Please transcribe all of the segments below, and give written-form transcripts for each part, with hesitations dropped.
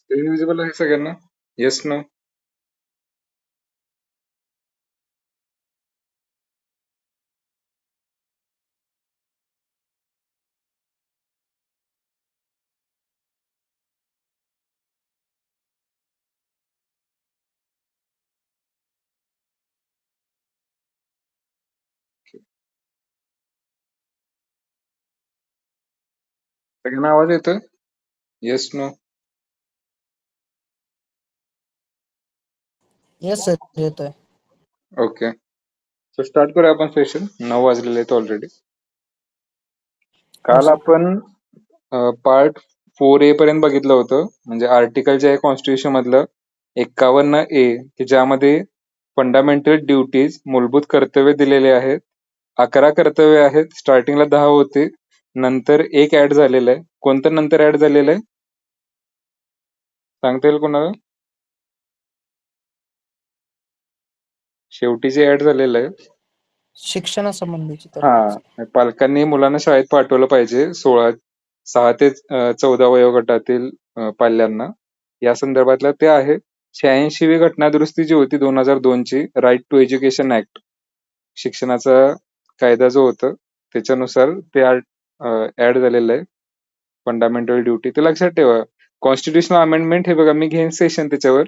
ते विजिबल आहे सगळ्यांना? Yes, no? सगळ्यांना आवाज येतोय? Yes, no? येस सर, येतोय. ओके. सो स्टार्ट करूया आपण सेशन. 9 वाजलेले आहेत ऑलरेडी. हो काल सर. आपण पार्ट 4A पर्यंत बघितलं होतं, म्हणजे आर्टिकल जे आहे कॉन्स्टिट्यूशन मधलं 51A, की ज्यामध्ये फंडामेंटल ड्युटीज मूलभूत कर्तव्य दिलेले आहेत. 11 कर्तव्य आहेत. स्टार्टिंगला 10 होते, नंतर एक ऍड झालेलं आहे. कोणतं नंतर ऍड झालेलं आहे सांगता येईल कोणाला? शेवटी जे ऍड झालेलं आहे, शिक्षणासंबंधीची तरतुदी सर. हा, पालकांनी मुलांना शाळेत पाठवलं पाहिजे 6 ते 14 वयोगटातील पाल्यांना. या संदर्भातलं ते आहे. 86वी घटना दुरुस्ती जी होती 2002 ची, राईट टू एज्युकेशन ऍक्ट, शिक्षणाचा कायदा जो होता त्याच्यानुसार ते ऍड झालेलं आहे. फंडामेंटल ड्युटी ते लक्षात ठेवा. कॉन्स्टिट्युशनल अमेंडमेंट हे बघा, मी घेईन सेशन त्याच्यावर.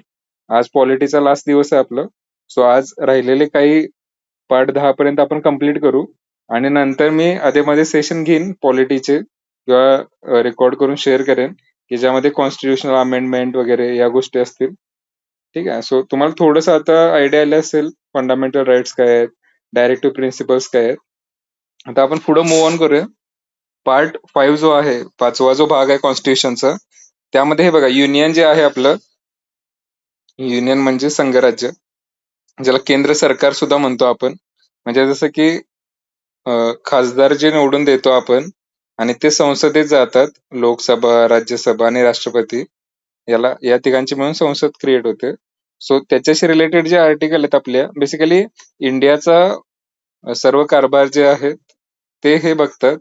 आज पॉलिटीचा लास्ट दिवस आहे आपलं. सो आज राहिलेले काही पार्ट 10 पर्यंत आपण कम्प्लीट करू, आणि नंतर मी आधेमध्ये सेशन घेईन पॉलिटीचे, किंवा रेकॉर्ड करून शेअर करेन, की ज्यामध्ये कॉन्स्टिट्युशनल अमेंडमेंट वगैरे या गोष्टी असतील. ठीक आहे. सो तुम्हाला थोडंसं आता आयडिया आले असेल फंडामेंटल राईट्स काय आहेत, डायरेक्टिव्ह प्रिन्सिपल्स काय आहेत. आता आपण पुढे मूव्ह ऑन करूया. पार्ट 5 जो आहे, 5वा जो भाग आहे कॉन्स्टिट्यूशनचा, त्यामध्ये हे बघा, युनियन जे आहे आपलं, युनियन म्हणजे संघराज्य, ज्याला केंद्र सरकार सुद्धा म्हणतो आपण. म्हणजे जसं की खासदार जे निवडून देतो आपण, आणि ते संसदेत जातात, लोकसभा, राज्यसभा आणि राष्ट्रपती, या तिघांची मिळून संसद क्रिएट होते. सो त्याच्याशी रिलेटेड जे आर्टिकल आहेत आपल्या, बेसिकली इंडियाचा सर्व कारभार जे आहेत ते हे बघतात.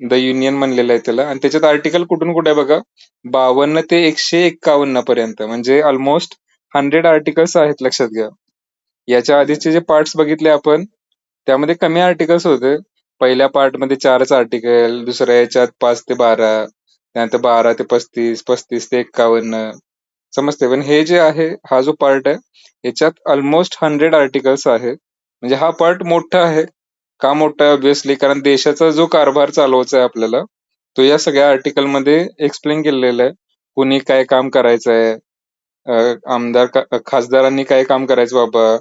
द युनियन म्हणलेलं आहे त्याला, आणि त्याच्यात आर्टिकल कुठून कुठे आहे बघा, 52 ते 151 पर्यंत, म्हणजे ऑलमोस्ट 100 आर्टिकल्स आहेत, लक्षात घ्या. याच्या आधीचे जे पार्ट्स बघितले आपण, त्यामध्ये कमी आर्टिकल्स होते. पहिल्या पार्ट मध्ये 4च आर्टिकल, दुसऱ्या याच्यात 5 ते 12, त्यानंतर 12 ते 35, 35 ते 51, समजते. पण हे जे आहे, हा जो पार्ट आहे, याच्यात ऑलमोस्ट 100 आर्टिकल्स आहे. म्हणजे हा पार्ट मोठा आहे. का मोठा आहे? ऑब्व्हियसली कारण देशाचा जो कारभार चालवायचा आहे आपल्याला, तो या सगळ्या आर्टिकल मध्ये एक्सप्लेन केलेला आहे. कुणी काय काम करायचं आहे, खासदारांनी काय काम करायचं बाबा,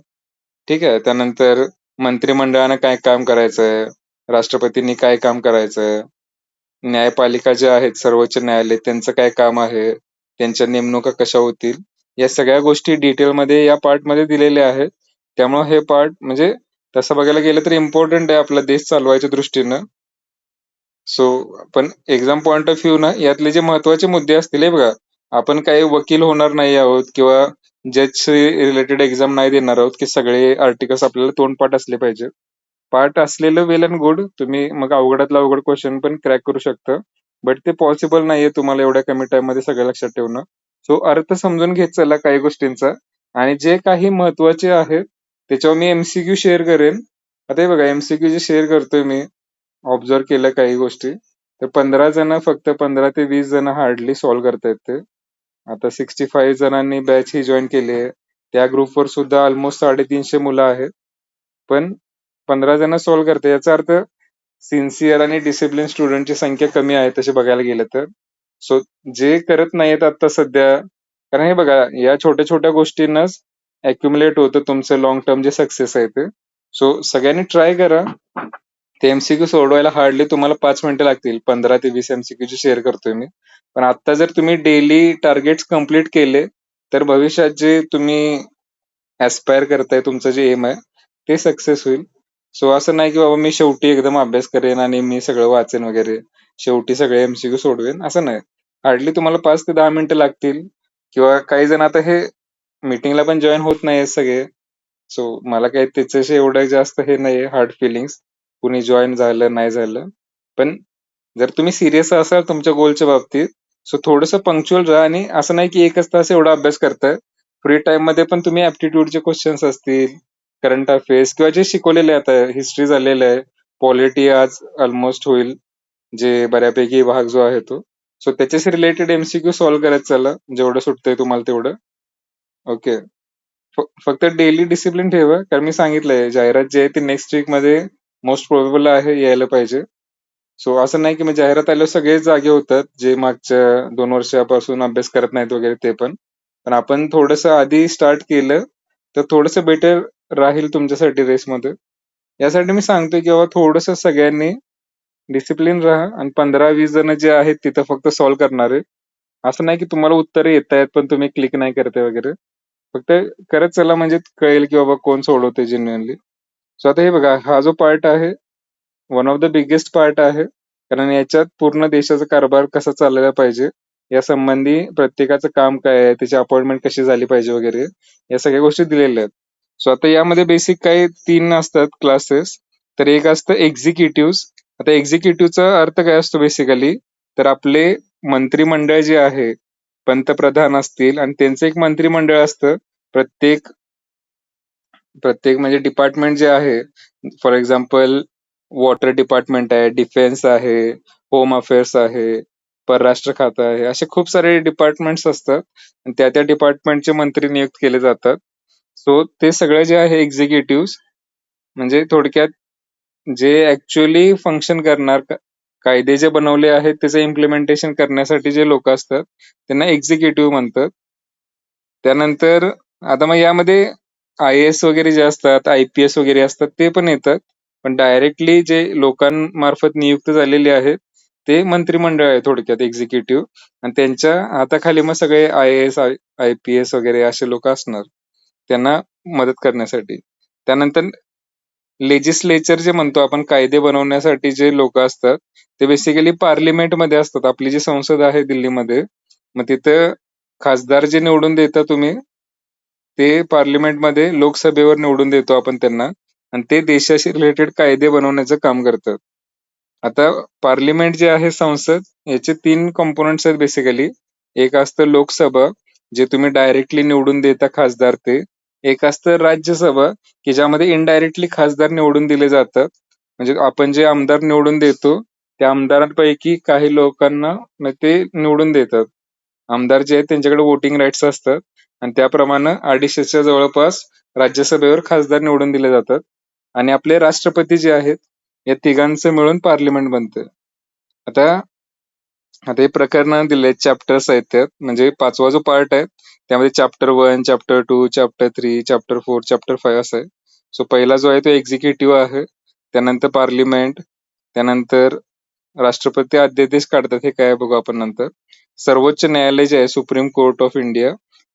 ठीक आहे. त्यानंतर मंत्रिमंडळानं काय काम करायचंय, राष्ट्रपतींनी काय काम करायचंय, न्यायपालिका जे आहेत, सर्वोच्च न्यायालय, त्यांचं काय काम आहे, त्यांच्या नेमणुका कशा होतील, या सगळ्या गोष्टी डिटेलमध्ये या पार्ट मध्ये दिलेल्या आहेत. त्यामुळे हे पार्ट म्हणजे तसं बघायला गेलं तर इम्पॉर्टंट आहे आपला देश चालवायच्या दृष्टीनं. सो पण एक्झाम पॉइंट ऑफ व्ह्यू ना, यातले जे महत्वाचे मुद्दे असतील हे बघा, आपण काही वकील होणार नाही आहोत किंवा जज रिलेटेड एक्झाम नाही देणार आहोत की सगळे आर्टिकल्स आपल्याला तोंडपाठ असले पाहिजे. पार्ट असलेलं वेल अँड गुड, तुम्ही मग अवघडातला अवघड क्वेश्चन पण क्रॅक करू शकता, बट ते पॉसिबल नाहीये तुम्हाला एवढ्या कमी टाइम मध्ये सगळं लक्षात ठेवणं. सो अर्थ समजून घेत चला काही गोष्टींचा, आणि जे काही महत्वाचे आहेत त्याच्यावर मी एमसीक्यू शेअर करेन. आता हे बघा, एमसीक्यू जे शेअर करतोय मी, ऑब्झर्व केलं काही गोष्टी, तर 15 जण, फक्त 15 ते 20 जण हार्डली सॉल्व्ह करतायत ते. आता 65 जणांनी बॅच ही जॉईन केली आहे. त्या ग्रुपवर सुद्धा ऑलमोस्ट 350 मुलं आहेत, पण 15 जण सॉल्व्ह करते. याचा अर्थ सिन्सिअर आणि डिसिप्लिन स्टुडंटची संख्या कमी आहे तसे बघायला गेलं तर. सो जे करत नाहीत आता सध्या, कारण हे बघा, या छोट्या छोट्या गोष्टींनाच अक्युमुलेट होतं तुमचं लॉंग टर्म जे सक्सेस आहे ते. सो सगळ्यांनी ट्राय करा. ते एमसीक्यू सोडवायला हार्डली तुम्हाला 5 मिनिटं लागतील. 15 ते 20 एमसीक्यू जे शेअर करतोय मी. पण आता जर तुम्ही डेली टार्गेट्स कम्प्लीट केले, तर भविष्यात जे तुम्ही ऍस्पायर करताय, तुमचं जे एम आहे ते सक्सेस होईल. सो असं नाही की बाबा मी शेवटी एकदम अभ्यास करेन आणि मी सगळं वाचेन वगैरे, शेवटी सगळे एमसीक्यू सोडवेन, असं नाही. हार्डली तुम्हाला 5 ते 10 मिनिटं लागतील. किंवा काही जण आता हे मीटिंगला पण जॉईन होत नाहीये सगळे, सो मला काही त्याच्याशी एवढं जास्त हे नाहीये हार्ड फिलिंग्स, कुणी जॉईन झालं नाही झालं. पण जर तुम्ही सिरियस असाल तुमच्या गोलच्या बाबतीत, सो थोडंसं पंक्च्युअल राहा आणि असं नाही की एकच तास एवढा अभ्यास करताय. फ्री टाइम मध्ये पण तुम्ही ऍप्टिट्यूडचे क्वेश्चन्स असतील, करंट अफेअर्स किंवा जे शिकवलेले आता हिस्ट्री झालेलं आहे, पॉलिटी आज ऑलमोस्ट होईल, जे बऱ्यापैकी भाग जो आहे तो. सो त्याच्याशी रिलेटेड एमसीक्यू सॉल्व्ह करत चला, जेवढं सुटतंय तुम्हाला तेवढं. ओके. फक्त डेली डिसिप्लिन ठेवा, कारण मी सांगितलंय जाहिरात जी आहे ती नेक्स्ट वीक मध्ये मोस्ट प्रोबेबल आहे यायला पाहिजे. सो असं नाही की मग जाहिरात आल्यावर सगळेच जागे होतात, जे मागच्या 2 वर्षापासून अभ्यास करत नाहीत वगैरे ते पण. पण आपण थोडंसं आधी स्टार्ट केलं तर थोडंसं बेटर राहील तुमच्यासाठी रेसमध्ये. यासाठी मी सांगतोय की बाबा थोडंसं सगळ्यांनी डिसिप्लिन राहा आणि 15-20 जण जे आहेत तिथं फक्त सॉल्व्ह करणारे. असं नाही की तुम्हाला उत्तरे येत आहेत पण तुम्ही क्लिक नाही करते वगैरे. फक्त करत चला, म्हणजे कळेल की बाबा कोण सोडवते जेन्युअनली. सो आता हे बघा, हा जो पार्ट आहे one of the biggest part आहे, कारण याच्यात पूर्ण देशाचा कारभार कसा चालला पाहिजे या संबंधी प्रत्येकाचं काम काय आहे, त्याची अपॉइंटमेंट कशी झाली पाहिजे वगैरे, या सगळ्या गोष्टी दिलेल्या आहेत. सो आता यामध्ये बेसिक काही 3 असतात क्लासेस. तर एक असतं एक्झिक्युटिव्ह. आता एक्झिक्युटिव्हचा अर्थ काय असतो बेसिकली, तर आपले मंत्रिमंडळ जे आहे, पंतप्रधान असतील आणि त्यांचं एक मंत्रिमंडळ असतं. प्रत्येक प्रत्येक म्हणजे डिपार्टमेंट जे आहे, फॉर एक्झाम्पल वॉटर डिपार्टमेंट आहे, डिफेन्स आहे, होम अफेअर्स आहे, परराष्ट्र खातं आहे, असे खूप सारे डिपार्टमेंट्स असतात आणि त्या त्या डिपार्टमेंटचे मंत्री नियुक्त केले जातात. सो ते सगळे जे आहे एक्झिक्युटिव्ह, म्हणजे थोडक्यात जे ऍक्च्युअली फंक्शन करणार, कायदे जे बनवले आहेत त्याचं इम्प्लिमेंटेशन करण्यासाठी जे लोक असतात त्यांना एक्झिक्युटिव्ह म्हणतात. त्यानंतर आता मग यामध्ये IAS वगैरे जे असतात, IPS वगैरे असतात ते पण येतात. पण डायरेक्टली जे लोकांमार्फत नियुक्त झालेले आहेत ते मंत्रिमंडळ आहे थोडक्यात एक्झिक्युटिव्ह, आणि त्यांच्या हाताखाली मग सगळे IAS IPS वगैरे असे लोक असणार त्यांना मदत करण्यासाठी. त्यानंतर लेजिस्लेचर जे म्हणतो आपण, कायदे बनवण्यासाठी जे लोक असतात ते बेसिकली पार्लिमेंट मध्ये असतात. आपली जी संसद आहे दिल्लीमध्ये, मग तिथं खासदार जे निवडून देता तुम्ही, ते पार्लिमेंटमध्ये लोकसभेवर निवडून देतो आपण त्यांना, आणि ते देशाशी रिलेटेड कायदे बनवण्याचं काम करतात. आता पार्लिमेंट जे आहे, संसद, याचे 3 कॉम्पोनंट्स आहेत बेसिकली. एक असतं लोकसभा, जे तुम्ही डायरेक्टली निवडून देता खासदार ते. एक असतं राज्यसभा, की ज्यामध्ये इनडायरेक्टली खासदार निवडून दिले जातात. म्हणजे आपण जे आमदार निवडून देतो त्या आमदारांपैकी काही लोकांना मग ते निवडून देतात. आमदार जे आहेत त्यांच्याकडे वोटिंग राईट्स असतात आणि त्याप्रमाणे 250च्या जवळपास राज्यसभेवर खासदार निवडून दिले जातात. आणि आपले राष्ट्रपती जे आहेत, या तिघांचं मिळून पार्लिमेंट बनतं. आता आता हे प्रकरण दिले, चॅप्टर्स आहेत त्यात, म्हणजे 5वा जो पार्ट आहे त्यामध्ये chapter 1, chapter 2, chapter 3, chapter 4, chapter 5 असं आहे. सो पहिला जो आहे तो एक्झिक्युटिव्ह आहे, त्यानंतर पार्लिमेंट, त्यानंतर राष्ट्रपती अध्यादेश काढतात, हे काय बघू आपण नंतर. सर्वोच्च न्यायालय जे आहे, सुप्रीम कोर्ट ऑफ इंडिया,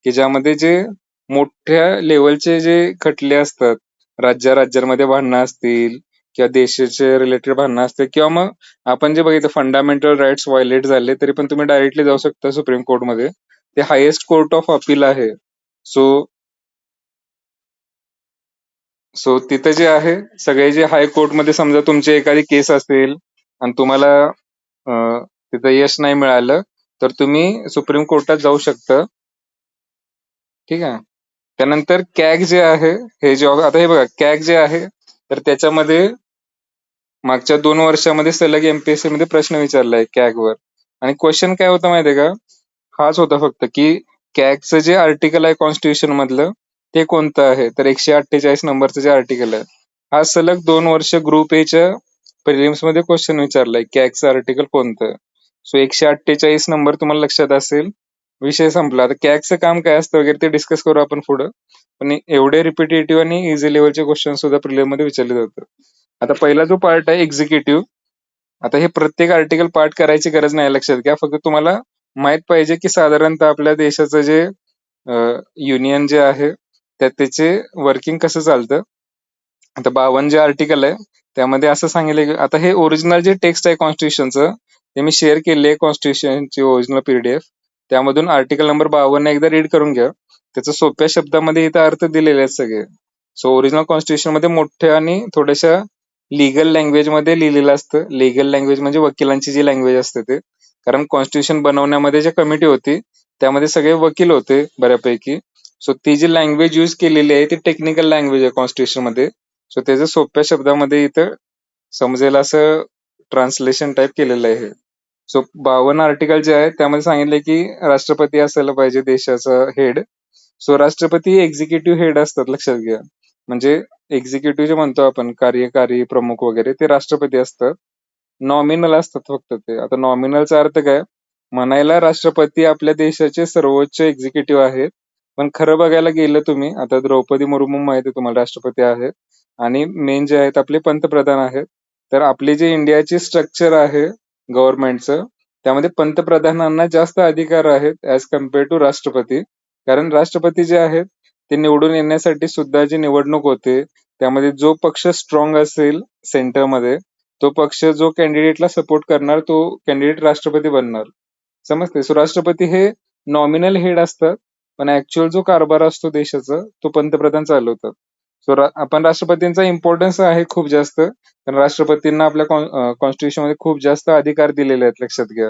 की ज्यामध्ये जे मोठ्या लेवलचे जे खटले असतात, राज्यांमध्ये भांडणं असतील किंवा देशाचे रिलेटेड भांडणं असतील, किंवा मग आपण जे बघितलं फंडामेंटल राईट्स व्हायलेट झाले तरी पण तुम्ही डायरेक्टली जाऊ शकता सुप्रीम कोर्टमध्ये. ते हायेस्ट कोर्ट ऑफ अपील आहे. सो सो तिथे जे आहे, सगळे जे हायकोर्टमध्ये समजा तुमची एखादी केस असेल आणि तुम्हाला तिथं यश नाही मिळालं, तर तुम्ही सुप्रीम कोर्टात जाऊ शकता. ठीक आहे. त्यानंतर कॅग जे आहे, हे जे आता हे बघा, कॅग जे आहे तर त्याच्यामध्ये मागच्या 2 वर्षामध्ये सलग MPSC मध्ये प्रश्न विचारलाय कॅगवर. आणि क्वेश्चन काय होता माहितीये का, हाच होता फक्त की कॅगचं जे आर्टिकल आहे कॉन्स्टिट्यूशन मधलं ते कोणतं आहे, तर 148 नंबरचं जे आर्टिकल आहे, हा सलग 2 वर्ष ग्रुप च्या प्रिलिम्स मध्ये क्वेश्चन विचारलाय, कॅगचं आर्टिकल कोणतं. सो 148 नंबर तुम्हाला लक्षात असेल, विषय संपला. आता कॅगचं काम काय असतं वगैरे ते डिस्कस करू आपण पुढं. पण एवढे रिपिटेटिव्ह आणि इझी लेवलचे क्वेश्चन सुद्धा प्रिलिम मध्ये विचारले जातात. आता पहिला जो पार्ट आहे एक्झिक्युटिव्ह, आता हे प्रत्येक आर्टिकल पार्ट करायची गरज नाही, लक्षात घ्या. फक्त तुम्हाला माहित पाहिजे की साधारणतः आपल्या देशाचं जे युनियन जे आहे त्यात त्याचे वर्किंग कसं चालतं. आता 52 जे आर्टिकल आहे त्यामध्ये असं सांगितलं की, आता हे ओरिजिनल जे टेक्स्ट आहे कॉन्स्टिट्यूशनचं ते मी शेअर केले, कॉन्स्टिट्यूशनची ओरिजिनल PDF, त्यामधून आर्टिकल नंबर 52 एकदा रीड करून घ्या. त्याचं सोप्या शब्दामध्ये इथं अर्थ दिलेले आहेत सगळे. सो ओरिजिनल कॉन्स्टिट्यूशन मध्ये मोठ्या आणि थोड्याशा लिगल लँग्वेज मध्ये लिहिलेलं असतं. लिगल लँग्वेज म्हणजे वकिलांची जी लँग्वेज असते ते. कारण कॉन्स्टिट्यूशन बनवण्यामध्ये जी कमिटी होती त्यामध्ये सगळे वकील होते बऱ्यापैकी. सो ती जी लँग्वेज यूज केलेली आहे ती टेक्निकल लँग्वेज आहे कॉन्स्टिट्यूशन मध्ये. सो त्याचं सोप्या शब्दामध्ये इथं समजेल असं ट्रान्सलेशन टाईप केलेलं आहे. सो 52 आर्टिकल जे आहे त्यामध्ये सांगितले की राष्ट्रपती असायला पाहिजे देशाचा हेड. सो राष्ट्रपती एक्झिक्युटिव्ह हेड असतात, लक्षात घ्या. म्हणजे एक्झिक्युटिव्ह जे म्हणतो आपण कार्यकारी प्रमुख वगैरे ते राष्ट्रपती असतात. नॉमिनल असतात फक्त ते. आता नॉमिनलचा अर्थ काय? म्हणायला राष्ट्रपती आपल्या देशाचे सर्वोच्च एक्झिक्युटिव्ह आहेत, पण खरं बघायला गेलं तुम्ही, आता द्रौपदी मुर्मू माहिती आहे तुम्हाला राष्ट्रपती आहेत, आणि मेन जे आहेत आपले पंतप्रधान आहेत. तर आपली जे इंडियाची स्ट्रक्चर आहे गव्हर्नमेंटचं, त्यामध्ये पंतप्रधानांना जास्त अधिकार आहेत ऍज कम्पेअर टू राष्ट्रपती. कारण राष्ट्रपती जे आहेत ते निवडून येण्यासाठी सुद्धा जी निवडणूक होते त्यामध्ये जो पक्ष स्ट्रॉंग असेल सेंटरमध्ये, तो पक्ष जो कॅन्डिडेटला सपोर्ट करणार तो कॅन्डिडेट राष्ट्रपती बनणार. समजते? सो राष्ट्रपती हे नॉमिनल हेड असतात, पण ऍक्च्युअल जो कारभार असतो देशाचा तो पंतप्रधान चालवतात. सो आपण राष्ट्रपतींचा इम्पॉर्टन्स आहे खूप जास्त, कारण राष्ट्रपतींना आपल्या कॉन्स्टिट्यूशन मध्ये खूप जास्त अधिकार दिलेले आहेत, लक्षात घ्या.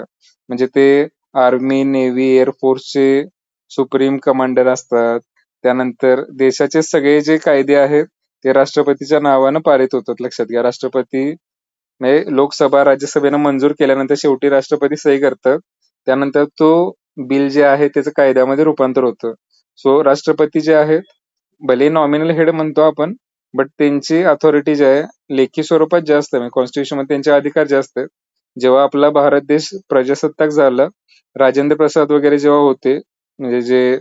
म्हणजे ते आर्मी, नेव्ही, एअरफोर्सचे सुप्रीम कमांडर असतात. त्यानंतर देशाचे सगळे जे कायदे आहेत ते राष्ट्रपतीच्या नावानं पारित होतात, लक्षात घ्या. राष्ट्रपती म्हणजे लोकसभा राज्यसभेनं मंजूर केल्यानंतर शेवटी राष्ट्रपती सही करतात. त्यानंतर तो बिल जे आहे त्याचं कायद्यामध्ये रूपांतर होतं. सो राष्ट्रपती जे आहेत भले नॉमिनल हेड म्हणतो आपण, बट त्यांची अथॉरिटी जी आहे लेखी स्वरूपात जास्त आहे. कॉन्स्टिट्यूशन मध्ये त्यांचे अधिकार जास्त आहेत. जेव्हा आपला भारत देश प्रजासत्ताक झाला, राजेंद्र प्रसाद वगैरे जेव्हा होते, म्हणजे जे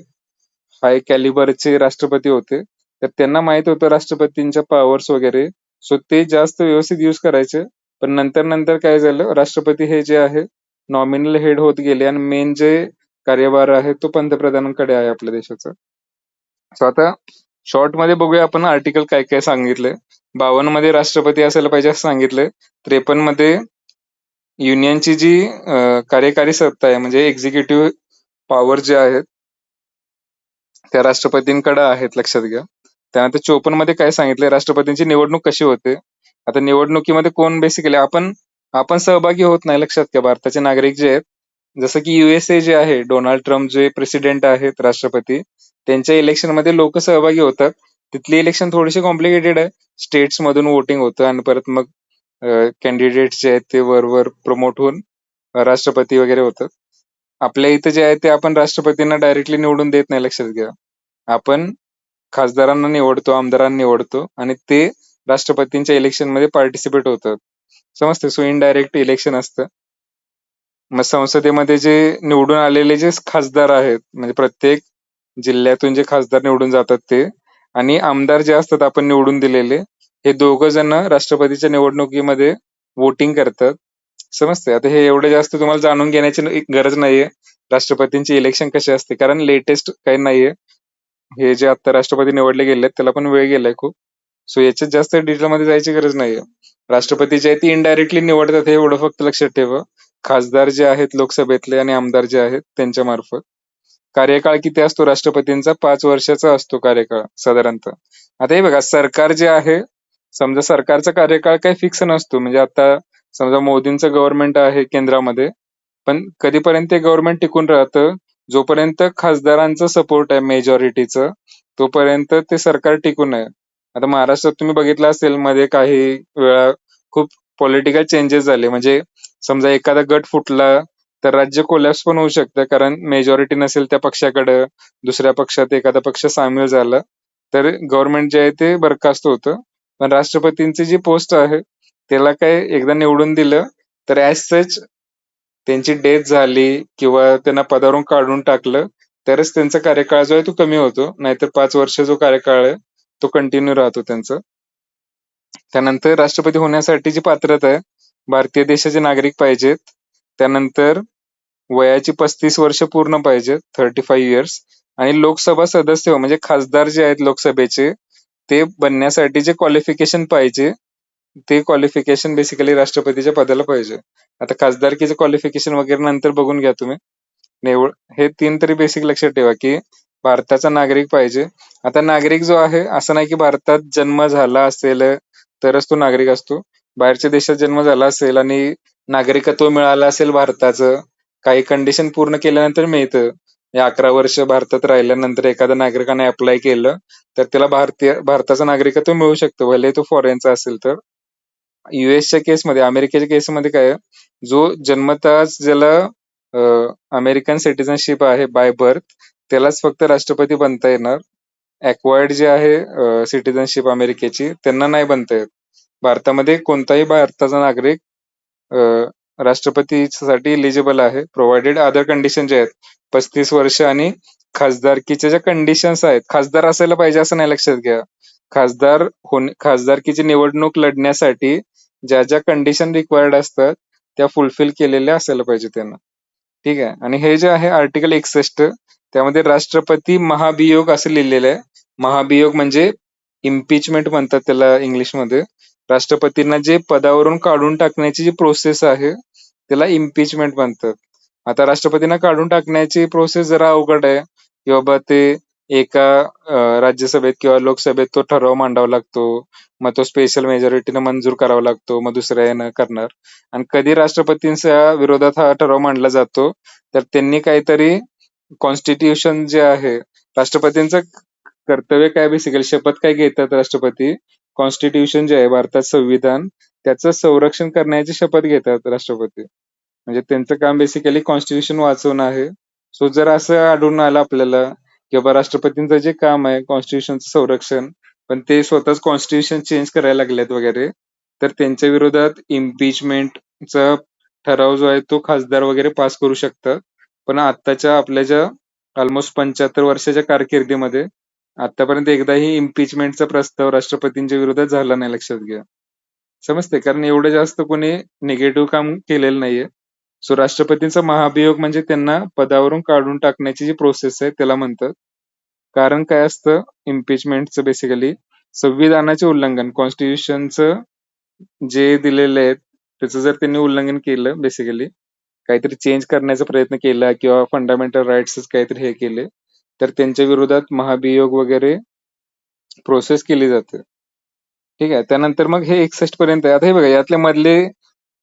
हाय कॅलिबरचे राष्ट्रपती होते, तर त्यांना माहित होतं राष्ट्रपतींच्या पॉवर्स वगैरे. सो ते जास्त व्यवस्थित युज करायचे. पण नंतर नंतर काय झालं, राष्ट्रपती हे जे आहे नॉमिनल हेड होत गेले आणि मेन जे कार्यभार आहे तो पंतप्रधानांकडे आहे आपल्या देशाचा. सो आता शॉर्ट मध्ये बघूया आपण आर्टिकल काय काय सांगितले. 52 मध्ये राष्ट्रपती असायला पाहिजे असं सांगितलंय. 53 मध्ये युनियनची जी कार्यकारी सत्ता आहे म्हणजे एक्झिक्युटिव्ह पॉवर जे आहेत त्या राष्ट्रपतींकडे आहेत, लक्षात घ्या. त्यानंतर 54 मध्ये काय सांगितलंय, राष्ट्रपतींची निवडणूक कशी होते. आता निवडणुकीमध्ये कोण बेसिकली आपण आपण सहभागी होत नाही, लक्षात घ्या. भारताचे नागरिक जे आहेत, जसं की युएसए जे आहे, डोनाल्ड ट्रम्प जे प्रेसिडेंट आहेत राष्ट्रपती, त्यांच्या इलेक्शन मध्ये लोक सहभागी होतात. तिथली इलेक्शन थोडीशी कॉम्प्लिकेटेड आहे. स्टेट्स मधून वोटिंग होतं आणि परत मग कॅन्डिडेट जे आहेत ते वर प्रमोट होऊन राष्ट्रपती वगैरे होतात. आपल्या इथं जे आहे ते आपण राष्ट्रपतींना डायरेक्टली निवडून देत नाही, लक्षात घ्या. आपण खासदारांना निवडतो, आमदारांना निवडतो आणि ते राष्ट्रपतींच्या इलेक्शन मध्ये पार्टिसिपेट होतात. समजते? सो इनडायरेक्ट इलेक्शन असतं. मग संसदेमध्ये जे निवडून आलेले जे खासदार आहेत, म्हणजे प्रत्येक जिल्ह्यातून जे खासदार निवडून जातात ते, आणि आमदार जे असतात आपण निवडून दिलेले, हे दोघं जण राष्ट्रपतीच्या निवडणुकीमध्ये वोटिंग करतात. समजते? आता हे एवढं जास्त तुम्हाला जाणून घेण्याची गरज नाहीये राष्ट्रपतींची इलेक्शन कशी असते, कारण लेटेस्ट काही नाहीये. हे जे आता राष्ट्रपती निवडले गेले त्याला पण वेळ गेलाय खूप. सो याच्यात जास्त डिटेलमध्ये जायची गरज नाहीये. राष्ट्रपती जे आहे ते इनडायरेक्टली निवडतात हे एवढं फक्त लक्षात ठेवा. खासदार जे आहेत लोकसभेतले आणि आमदार जे आहेत त्यांच्या मार्फत. कार्यकाळ किती असतो राष्ट्रपतींचा? 5 वर्षाचा असतो कार्यकाळ साधारणतः. आता हे बघा, सरकार जे आहे, समजा सरकारचा कार्यकाळ काही फिक्स नसतो. म्हणजे आता समजा मोदींचं गव्हर्नमेंट आहे केंद्रामध्ये, पण कधीपर्यंत ते गव्हर्नमेंट टिकून राहतं, जोपर्यंत खासदारांचं सपोर्ट आहे मेजॉरिटीचं, तोपर्यंत ते सरकार टिकून आहे. आता महाराष्ट्रात तुम्ही बघितलं असेल मध्ये काही वेळा खूप पॉलिटिकल चेंजेस झाले. म्हणजे समजा एखादा गट फुटला तर राज्य कोलॅप्स पण होऊ शकतं, कारण मेजॉरिटी नसेल त्या पक्षाकडे, दुसऱ्या पक्षात एखादा पक्ष सामील झाला तर गव्हर्नमेंट जे आहे ते बरखास्त होतं. पण राष्ट्रपतींची जी पोस्ट आहे त्याला काय एकदा निवडून दिलं तर ऍज सच त्यांची डेथ झाली किंवा त्यांना पदावरून काढून टाकलं तरच त्यांचा कार्यकाळ जो आहे तो कमी होतो, नाहीतर 5 वर्ष जो कार्यकाळ आहे तो कंटिन्यू राहतो त्यांचा. त्यानंतर राष्ट्रपती होण्यासाठी जी पात्रता आहे, भारतीय देशाचे नागरिक पाहिजेत. त्यानंतर वयाची 35 वर्ष पूर्ण पाहिजेत, 35 इयर्स. आणि लोकसभा सदस्य म्हणजे खासदार जे आहेत लोकसभेचे, ते बनण्यासाठी जे क्वालिफिकेशन पाहिजे ते क्वालिफिकेशन बेसिकली राष्ट्रपतीच्या पदाला पाहिजे. आता खासदारकीचं क्वालिफिकेशन वगैरे नंतर बघून घ्या तुम्ही. हे 3 तरी बेसिक लक्षात ठेवा की भारताचा नागरिक पाहिजे. आता नागरिक जो आहे असं नाही की भारतात जन्म झाला असेल तरच तो नागरिक असतो. बाहेरच्या देशात जन्म झाला असेल आणि नागरिकत्व मिळालं असेल भारताचं, काही कंडिशन पूर्ण केल्यानंतर मिळतं. 11 वर्ष भारतात राहिल्यानंतर एखाद्या नागरिकाने अप्लाय केलं तर त्याला भारताचं नागरिकत्व मिळू शकतं, भले तो फॉरेनचा असेल तर. युएसच्या केसमध्ये, अमेरिकेच्या केसमध्ये काय आहे, जो जन्मताच ज्याला अमेरिकन सिटिझनशिप आहे बाय बर्थ, त्यालाच फक्त राष्ट्रपती बनता येणार. ॲक्वायर्ड जे आहे सिटिझनशिप अमेरिकेची, त्यांना नाही बनता येत. भारतामध्ये कोणताही भारताचा नागरिक राष्ट्रपतीसाठी इलिजिबल आहे, प्रोव्हायडेड अदर कंडिशन जे आहेत, 35 वर्ष आणि खासदारकीच्या ज्या कंडिशन्स आहेत, खासदार असायला पाहिजे असं नाही, लक्षात घ्या. खासदारकीची निवडणूक लढण्यासाठी ज्या ज्या कंडिशन रिक्वायर्ड असतात त्या फुलफिल केलेल्या असायला पाहिजे त्यांना. ठीक आहे. आणि हे जे आहे आर्टिकल 61, त्यामध्ये राष्ट्रपती महाभियोग असं लिहिलेलं आहे. महाभियोग म्हणजे इम्पिचमेंट म्हणतात त्याला इंग्लिशमध्ये. राष्ट्रपतींना जे पदावरून काढून टाकण्याची जी प्रोसेस आहे त्याला इम्पिचमेंट म्हणतात. आता राष्ट्रपतींना काढून टाकण्याची प्रोसेस जरा अवघड आहे, की बाबा ते एका राज्यसभेत किंवा लोकसभेत तो ठराव मांडावा लागतो, मग तो स्पेशल मेजॉरिटीनं मंजूर करावा लागतो, मग दुसऱ्या यानं करणार. आणि कधी राष्ट्रपतींच्या विरोधात हा ठराव मांडला जातो तर त्यांनी काहीतरी कॉन्स्टिट्यूशन जे आहे, राष्ट्रपतींचं कर्तव्य काय, बेसिकली शपथ काय घेतात राष्ट्रपती, कॉन्स्टिट्यूशन जे आहे भारतात संविधान, त्याचं संरक्षण करण्याची शपथ घेतात राष्ट्रपती. म्हणजे त्यांचं काम बेसिकली कॉन्स्टिट्यूशन वाचवणं आहे. सो जर असं आढळून आलं आपल्याला की बाबा राष्ट्रपतींचं जे काम आहे कॉन्स्टिट्यूशनचं संरक्षण, पण ते स्वतःच कॉन्स्टिट्यूशन चेंज करायला लागलेत वगैरे, तर त्यांच्या विरोधात इम्पिचमेंटचा ठराव जो आहे तो खासदार वगैरे पास करू शकतात. पण आत्ताच्या आपल्या ज्या ऑलमोस्ट 75 वर्षाच्या कारकिर्दीमध्ये आतापर्यंत एकदाही इम्पिचमेंटचा प्रस्ताव राष्ट्रपतींच्या विरोधात झाला नाही, लक्षात घ्या. समजते, कारण एवढं जास्त कोणी निगेटिव्ह काम केलेलं नाहीये. सो राष्ट्रपतींचा महाभियोग म्हणजे त्यांना पदावरून काढून टाकण्याची जी प्रोसेस आहे त्याला म्हणतात. कारण काय असतं इम्पिचमेंटचं, बेसिकली संविधानाचे उल्लंघन, कॉन्स्टिट्यूशनचं जे दिलेले आहेत त्याचं जर त्यांनी उल्लंघन केलं, बेसिकली काहीतरी चेंज करण्याचा प्रयत्न केला किंवा फंडामेंटल राईट्स काहीतरी हे केले, तर त्यांच्या विरोधात महाभियोग वगैरे प्रोसेस केली जाते. ठीक आहे. त्यानंतर मग हे 61 पर्यंत आहे. आता हे बघा, यातल्या मधले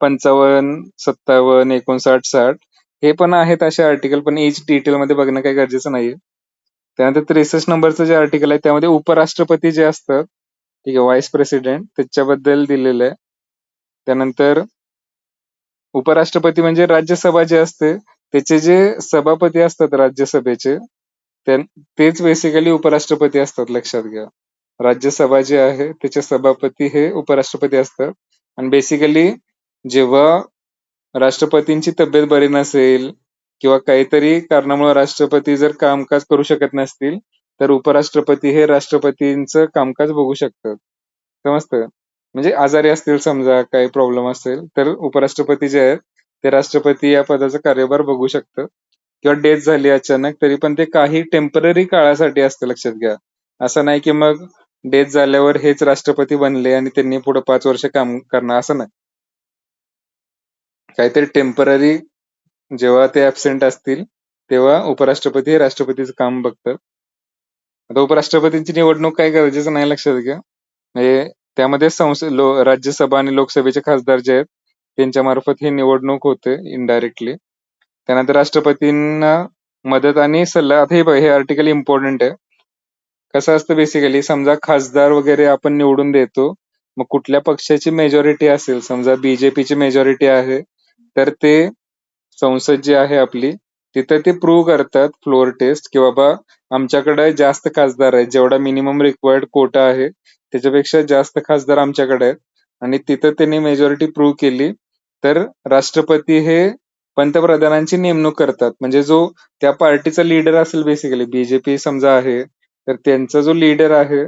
55, 57, 59, 60 हे पण आहेत असे आर्टिकल, पण एच डिटेलमध्ये बघणं काही गरजेचं नाहीये. त्यानंतर 63 नंबरचं जे आर्टिकल आहे त्यामध्ये उपराष्ट्रपती जे असतात, ठीक आहे, व्हाईस प्रेसिडेंट, त्याच्याबद्दल दिलेलं आहे. त्यानंतर उपराष्ट्रपती म्हणजे राज्यसभा जे असते त्याचे जे सभापती असतात राज्यसभेचे, तेच बेसिकली उपराष्ट्रपती असतात, लक्षात घ्या. राज्यसभा जे आहे त्याचे सभापती हे उपराष्ट्रपती असतात. आणि बेसिकली जेव्हा राष्ट्रपतींची तब्येत बरी नसेल किंवा काहीतरी कारणामुळे राष्ट्रपती जर कामकाज करू शकत नसतील तर उपराष्ट्रपती हे राष्ट्रपतींचं कामकाज बघू शकतात. समजतं? म्हणजे आजारी असतील समजा, काही प्रॉब्लेम असेल तर उपराष्ट्रपती जे आहेत ते राष्ट्रपती या पदाचा कार्यभार बघू शकतात. किंवा डेथ झाली अचानक तरी पण ते काही टेम्पररी काळासाठी असतं, लक्षात घ्या. असं नाही की मग डेथ झाल्यावर हेच राष्ट्रपती बनले आणि त्यांनी पुढे 5 वर्ष काम करणार, असं नाही. काहीतरी टेम्पररी जेव्हा ते ऍबसेंट असतील तेव्हा उपराष्ट्रपती हे राष्ट्रपतीचं काम बघतात. आता उपराष्ट्रपतींची निवडणूक काही गरजेचं नाही, लक्षात घ्या. म्हणजे त्यामध्ये राज्यसभा आणि लोकसभेचे खासदार जे आहेत त्यांच्या मार्फत ही निवडणूक होते इनडायरेक्टली. त्यानंतर राष्ट्रपतींना मदत आणि सल्ला, आता हे आर्टिकल इम्पॉर्टंट आहे. कसं असतं बेसिकली, समजा खासदार वगैरे आपण निवडून देतो, मग कुठल्या पक्षाची मेजॉरिटी असेल, समजा बीजेपीची मेजॉरिटी आहे, तर ते संसद जी आहे आपली तिथं ते प्रूव्ह करतात फ्लोअर टेस्ट की बाबा आमच्याकडे जास्त खासदार आहेत, जेवढा मिनिमम रिक्वायर्ड कोटा आहे त्याच्यापेक्षा जास्त खासदार आमच्याकडे आहेत, आणि तिथं त्यांनी मेजॉरिटी प्रूव्ह केली तर राष्ट्रपती हे पंतप्रधानांची नेमणूक करतात. म्हणजे जो त्या पार्टीचा लीडर असेल, बेसिकली बीजेपी समजा आहे तर त्यांचा जो लीडर आहे,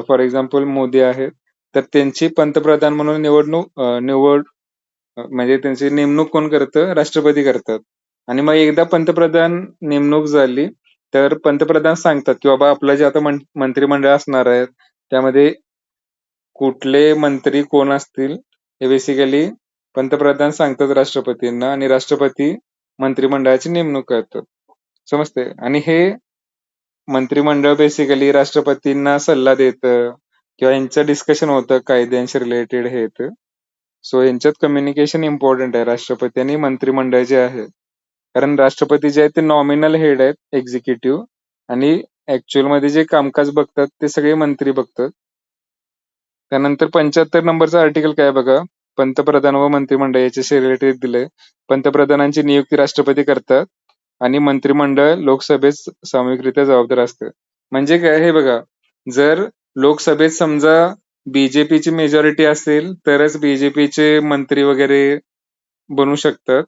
फॉर एक्झाम्पल मोदी आहे, तर त्यांची पंतप्रधान म्हणून म्हणजे त्यांची नेमणूक कोण करतं, राष्ट्रपती करतात. आणि मग एकदा पंतप्रधान नेमणूक झाली तर पंतप्रधान सांगतात की बाबा आपलं जे आता मंत्रिमंडळ असणार आहे त्यामध्ये कुठले मंत्री कोण असतील हे बेसिकली पंतप्रधान सांगतात राष्ट्रपतींना, आणि राष्ट्रपती मंत्रिमंडळाची नेमणूक करतात. समजते? आणि हे मंत्रिमंडळ बेसिकली राष्ट्रपतींना सल्ला देतं किंवा यांचं डिस्कशन होतं कायद्यांशी रिलेटेड हे. सो यांच्यात कम्युनिकेशन इम्पॉर्टंट आहे, राष्ट्रपती आणि मंत्रिमंडळ जे आहे. कारण राष्ट्रपती जे आहेत ते नॉमिनल हेड आहेत एक्झिक्युटिव्ह, आणि ऍक्च्युअल मध्ये जे कामकाज बघतात ते सगळे मंत्री बघतात. त्यानंतर 75 नंबरचा आर्टिकल काय आहे बघा. पंतप्रधान व मंत्रिमंडळ याच्याशी रिलेटेड दिलंय. पंतप्रधानांची नियुक्ती राष्ट्रपती करतात आणि मंत्रिमंडळ लोकसभेत सामूहिकरित्या जबाबदार असतं. म्हणजे काय हे बघा, जर लोकसभेत समजा बीजेपीची मेजॉरिटी असेल तरच बीजेपीचे मंत्री वगैरे बनू शकतात.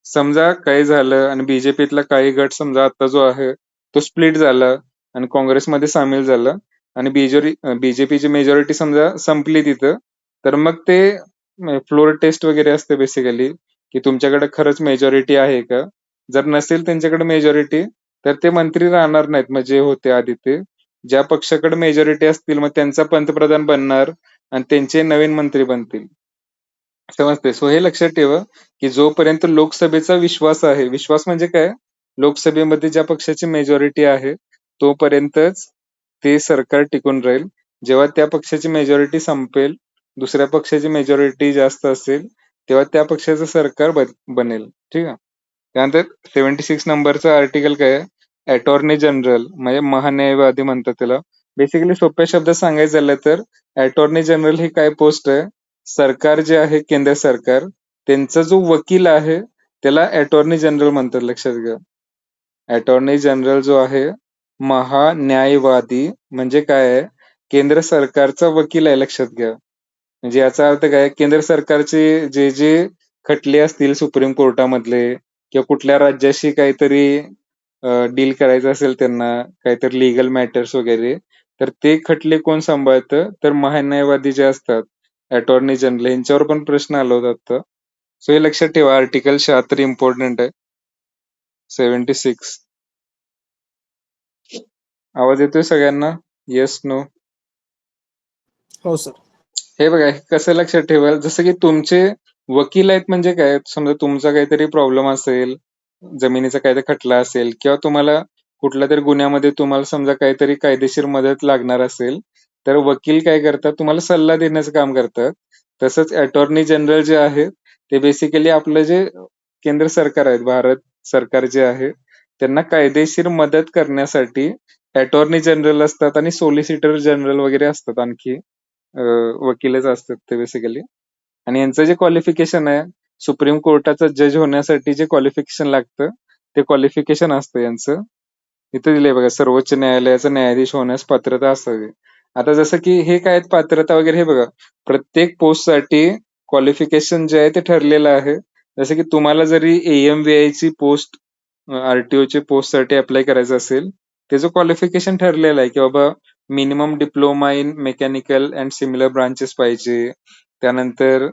समजा काही झालं आणि बीजेपीतला काही गट समजा आता जो आहे तो स्प्लिट झाला आणि काँग्रेसमध्ये सामील झाला आणि बीजेपीची मेजॉरिटी समजा संपली तिथं, तर मग ते फ्लोर टेस्ट वगैरे असते बेसिकली, की तुमच्याकडे खरंच मेजॉरिटी आहे का. जर नसेल त्यांच्याकडे मेजॉरिटी, तर ते मंत्री राहणार नाहीत. मग जे होते आधी ते, ज्या पक्षाकडे मेजॉरिटी असतील मग त्यांचा पंतप्रधान बनणार आणि त्यांचे नवीन मंत्री बनतील. समजते. सो हे लक्षात ठेवा, की जोपर्यंत लोकसभेचा विश्वास आहे, विश्वास म्हणजे काय, लोकसभेमध्ये ज्या पक्षाची मेजॉरिटी आहे तोपर्यंतच ते सरकार टिकून राहील. जेव्हा त्या पक्षाची मेजॉरिटी संपेल, दुसऱ्या पक्षाची मेजॉरिटी जास्त असेल, तेव्हा त्या पक्षाचं सरकार बनेल. ठीक आहे. त्यानंतर 76 नंबरचं आर्टिकल काय आहे, अटॉर्नी जनरल म्हणजे महान्यायवादी म्हणतात त्याला. बेसिकली सोप्या शब्दात सांगायचं झालं तर अटॉर्नी जनरल ही काय पोस्ट आहे, सरकार जे आहे केंद्र सरकार, त्यांचा जो वकील आहे त्याला अटॉर्नी जनरल म्हणतात. लक्षात घ्या. अटॉर्नी जनरल जो आहे महान्यायवादी म्हणजे काय आहे, केंद्र सरकारचा वकील आहे. लक्षात घ्या. म्हणजे याचा अर्थ काय, केंद्र सरकारचे जे जे खटले असतील सुप्रीम कोर्टामधले किंवा कुठल्या राज्याशी काहीतरी डील करायचं असेल त्यांना, काहीतरी लीगल मॅटर्स वगैरे, तर ते खटले कोण सांभाळतं, तर महान्यायवादी जे असतात अटॉर्नी जनरल, यांच्यावर पण प्रश्न आला होता आता. सो हे लक्षात ठेवा, आर्टिकल 76 इम्पॉर्टंट आहे. 76. आवाज येतोय सगळ्यांना? Yes, no? हो सर. हे बघा, हे कसं लक्षात ठेवाल, जसं की तुमचे वकील आहेत म्हणजे काय, समजा तुमचा काहीतरी प्रॉब्लेम असेल, जमिनीचा काहीतरी खटला असेल किंवा तुम्हाला कुठल्या तरी गुन्ह्यामध्ये तुम्हाला समजा काहीतरी कायदेशीर मदत लागणार असेल, तर वकील काय करतात, तुम्हाला सल्ला देण्याचं काम करतात. तसंच अटॉर्नी जनरल जे आहे ते बेसिकली आपलं जे केंद्र सरकार आहे, भारत सरकार जे आहे, त्यांना कायदेशीर मदत करण्यासाठी अटॉर्नी जनरल असतात आणि सोलिसिटर जनरल वगैरे असतात आणखी. वकीलच असतात ते बेसिकली. आणि यांचं जे क्वालिफिकेशन आहे, सुप्रीम कोर्टाचा जज होण्यासाठी जे क्वालिफिकेशन लागतं, ते क्वालिफिकेशन असतं यांचं. इथे दिलंय बघा, सर्वोच्च न्यायालयाचा न्यायाधीश होण्यास पात्रता असावी. आता जसं की हे काय आहेत पात्रता वगैरे, हे बघा, प्रत्येक पोस्टसाठी क्वालिफिकेशन जे आहे ते ठरलेलं आहे. जसं की तुम्हाला जरी AMVI ची पोस्ट, RTO ची पोस्टसाठी अप्लाय करायचं असेल, त्याचं क्वालिफिकेशन ठरलेलं आहे, की बाबा minimum diploma in mechanical and similar branches पाहिजे. त्यानंतर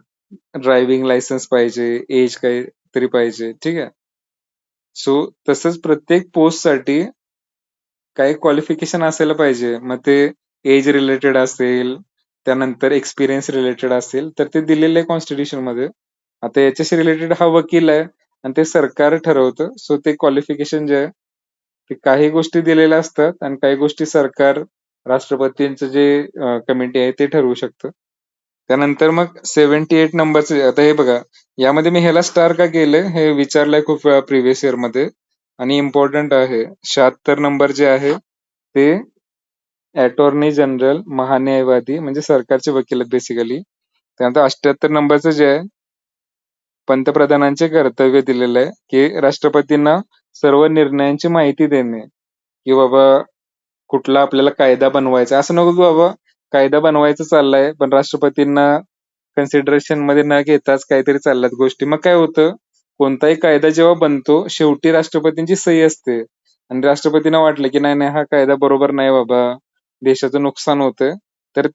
ड्रायव्हिंग लायसन्स पाहिजे, एज काहीतरी पाहिजे. ठीक आहे. सो तसंच प्रत्येक पोस्टसाठी काही क्वालिफिकेशन असायला पाहिजे. मग ते एज रिलेटेड असेल, त्यानंतर एक्सपिरियन्स रिलेटेड असेल, तर ते दिलेलं आहे कॉन्स्टिट्यूशन मध्ये. आता याच्याशी रिलेटेड हा वकील आहे आणि ते सरकार ठरवतं. सो ते क्वालिफिकेशन जे आहे ते काही गोष्टी दिलेल्या असतात आणि काही गोष्टी सरकार, राष्ट्रपतींचं जे कमिटी आहे ते ठरवू शकतं. त्यानंतर मग 78 नंबरचं आता हे बघा, यामध्ये मी ह्याला स्टार का केलंय हे विचारलंय खूप वेळा प्रिव्हियस इयर मध्ये आणि इम्पॉर्टंट आहे. 76 नंबर जे आहे ते अटॉर्नी जनरल महान्यायवादी म्हणजे सरकारचे वकील आहेत बेसिकली. त्यानंतर 78 नंबरचं जे आहे पंतप्रधानांचे कर्तव्य दिलेलं आहे, की राष्ट्रपतींना सर्व निर्णयांची माहिती देणे, की बाबा कुठला आपल्याला कायदा बनवायचा. असं नको की बाबा कायदा बनवायचा चाललाय पण राष्ट्रपतींना कन्सिडरेशन मध्ये न घेताच काहीतरी चालल्यात गोष्टी. मग काय होतं, कोणताही कायदा जेव्हा बनतो शेवटी राष्ट्रपतींची सही असते आणि राष्ट्रपतींना वाटलं की नाही नाही हा कायदा बरोबर नाही बाबा, देशाचं नुकसान होतंय, तर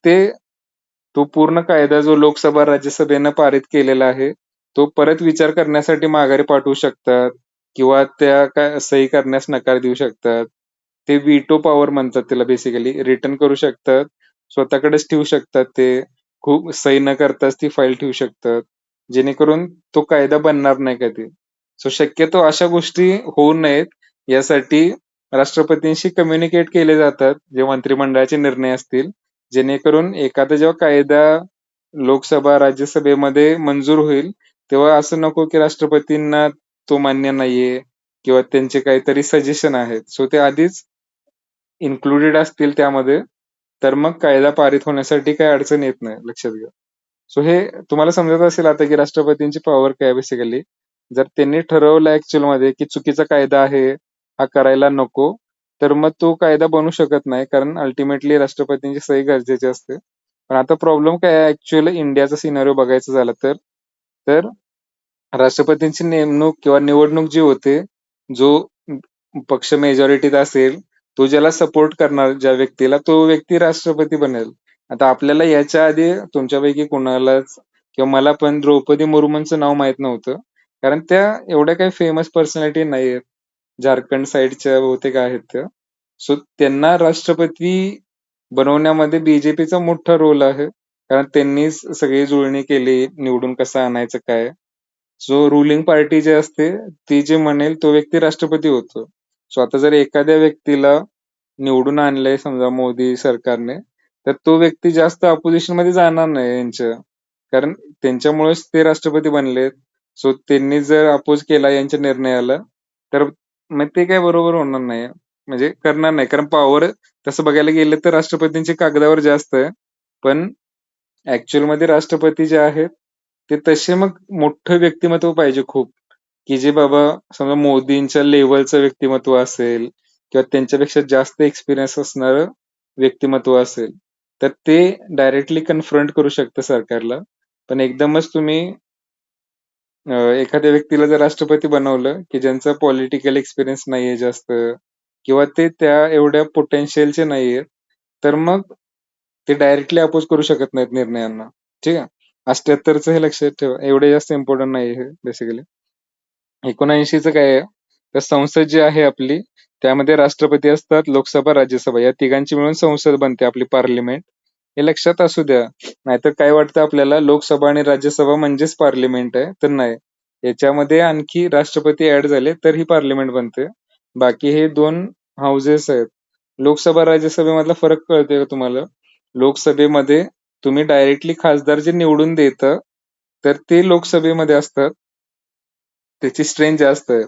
तो पूर्ण कायदा जो लोकसभा राज्यसभेनं पारित केलेला आहे तो परत विचार करण्यासाठी माघारी पाठवू शकतात किंवा त्या काय सही करण्यास नकार देऊ शकतात. ते व्हीटो पॉवर म्हणतात त्याला बेसिकली. रिटर्न करू शकतात, स्वतःकडेच ठेवू शकतात ते. खूप सही न करताच ती फाईल ठेवू शकतात, जेणेकरून तो कायदा बनणार नाही कधी. सो शक्यतो अशा गोष्टी होऊ नयेत यासाठी राष्ट्रपतींशी कम्युनिकेट केले जातात जे मंत्रिमंडळाचे निर्णय असतील, जेणेकरून एखादा जेव्हा कायदा लोकसभा राज्यसभेमध्ये मंजूर होईल तेव्हा असं नको की राष्ट्रपतींना तो मान्य नाहीये किंवा त्यांचे काहीतरी सजेशन आहेत, सो ते आधीच इन्क्लुडेड असतील त्यामध्ये, तर मग कायदा पारित होण्यासाठी काही अडचण येत नाही, लक्षात घ्या. सो हे तुम्हाला समजत असेल आता की राष्ट्रपतींची पॉवर काय बेसिकली. जर त्यांनी ठरवलं ऍक्च्युअल मध्ये की चुकीचा कायदा आहे, हा करायला नको, तर मग तो कायदा बनू शकत नाही, कारण अल्टिमेटली राष्ट्रपतींची सही गरजेची असते. पण आता प्रॉब्लेम काय आहे, ऍक्च्युअल इंडियाचा सिनारिओ बघायचं झालं तर राष्ट्रपतींची नेमणूक किंवा निवडणूक जी होते, जो पक्ष मेजॉरिटीत असेल, तो ज्याला सपोर्ट करणार ज्या व्यक्तीला, तो व्यक्ती राष्ट्रपती बनेल. आता आपल्याला याच्या आधी तुमच्यापैकी कुणालाच किंवा मला पण द्रौपदी मुर्मूंचं नाव माहित नव्हतं, कारण त्या एवढ्या काही फेमस पर्सनॅलिटी नाहीयेत. झारखंड साईडच्या बहुतेक आहेत त्या. सो त्यांना राष्ट्रपती बनवण्यामध्ये बीजेपीचा मोठा रोल आहे, कारण त्यांनीच सगळी जुळणी केली, निवडून कसं आणायचं काय. सो रुलिंग पार्टी जी असते, ती जे म्हणेल तो व्यक्ती राष्ट्रपती होतो. सो आता जर एखाद्या व्यक्तीला निवडून आणलंय समजा मोदी सरकारने, तर तो व्यक्ती जास्त अपोजिशन मध्ये जाणार नाही यांच्या, कारण त्यांच्यामुळेच ते राष्ट्रपती बनलेत. सो त्यांनी जर अपोज केला यांच्या निर्णयाला, तर मग ते काय बरोबर होणार नाही, म्हणजे करणार नाही, कारण पॉवर तसं बघायला गेलं तर राष्ट्रपतींची कागदावर जास्त आहे, पण ऍक्च्युअल मध्ये राष्ट्रपती जे आहेत ते तसे मग मोठं व्यक्तिमत्व पाहिजे खूप, की जे बाबा समजा मोदींच्या लेवलचं व्यक्तिमत्व असेल किंवा त्यांच्यापेक्षा जास्त एक्सपिरियन्स असणारं व्यक्तिमत्व असेल, तर ते डायरेक्टली कन्फ्रंट करू शकतं सरकारला. पण एकदमच तुम्ही एखाद्या व्यक्तीला जर राष्ट्रपती बनवलं की ज्यांचा पॉलिटिकल एक्सपिरियन्स नाहीये जास्त किंवा ते त्या एवढ्या पोटेन्शियलचे नाहीयेत, तर मग ते डायरेक्टली अपोज करू शकत नाहीत निर्णयांना. ठीक आहे. 78चं हे लक्षात ठेवा, एवढे जास्त इम्पॉर्टंट नाही हे बेसिकली. 79चं काय आहे, तर संसद जी आहे आपली, त्यामध्ये राष्ट्रपती असतात, लोकसभा राज्यसभा या तिघांची मिळून संसद बनते आपली पार्लिमेंट. हे लक्षात असू द्या, नाहीतर काय वाटतं आपल्याला लोकसभा आणि राज्यसभा म्हणजेच पार्लिमेंट आहे, तर नाही. याच्यामध्ये आणखी राष्ट्रपती ऍड झाले तर ही पार्लिमेंट बनते. बाकी हे दोन हाऊसेस आहेत. लोकसभा राज्यसभेमधला फरक कळतोय का तुम्हाला? लोकसभेमध्ये तुम्ही डायरेक्टली खासदार जे निवडून देतं, तर ते लोकसभेमध्ये असतात, त्याची स्ट्रेंथ जास्त आहे.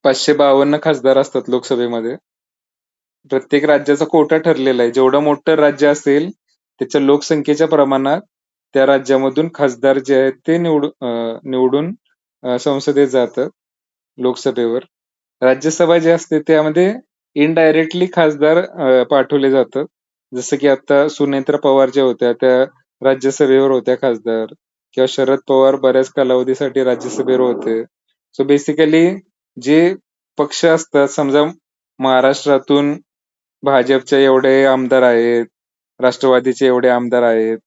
552 खासदार असतात लोकसभेमध्ये. प्रत्येक राज्याचा कोटा ठरलेला आहे, जेवढं मोठं राज्य असेल त्याच्या लोकसंख्येच्या प्रमाणात त्या राज्यामधून खासदार जे आहेत ते निवडून संसदेत जातात, लोकसभेवर. राज्यसभा जे असते त्यामध्ये इनडायरेक्टली खासदार पाठवले जातात, जसं की आता सुनेत्रा पवार ज्या होत्या त्या राज्यसभेवर होत्या खासदार, किंवा शरद पवार बऱ्याच कालावधीसाठी राज्यसभेवर होते. सो बेसिकली जे पक्ष असतात, समजा महाराष्ट्रातून भाजपचे एवढे आमदार आहेत, राष्ट्रवादीचे एवढे आमदार आहेत,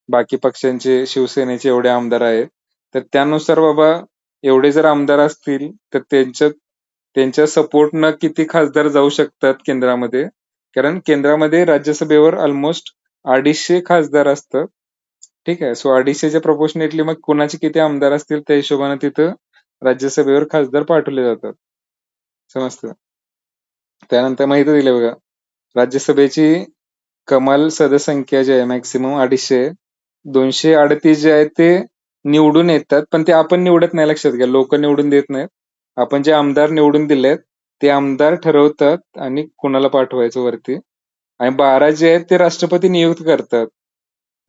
बाकी पक्षांचे शिवसेनेचे एवढे आमदार आहेत, तर त्यानुसार बाबा एवढे जर आमदार असतील तर त्यांच्या सपोर्टनं किती खासदार जाऊ शकतात केंद्रामध्ये, कारण केंद्रामध्ये राज्यसभेवर ऑलमोस्ट 250 खासदार असतात. ठीक आहे. सो 250च्या प्रपोर्शनेटली मग कुणाचे किती आमदार असतील त्या हिशोबाने तिथं राज्यसभेवर खासदार पाठवले जातात. समजतं? त्यानंतर माहिती दिली बघा, राज्यसभेची कमाल सदस्यसंख्या जी आहे मॅक्सिमम 250 आहे. 238 जे आहेत ते निवडून येतात, पण ते आपण निवडत नाही, लक्षात घ्या. लोक निवडून देत नाहीत. आपण जे आमदार निवडून दिलेत ते आमदार ठरवतात आणि कुणाला पाठवायचं वरती. आणि 12 जे आहेत ते राष्ट्रपती नियुक्त करतात.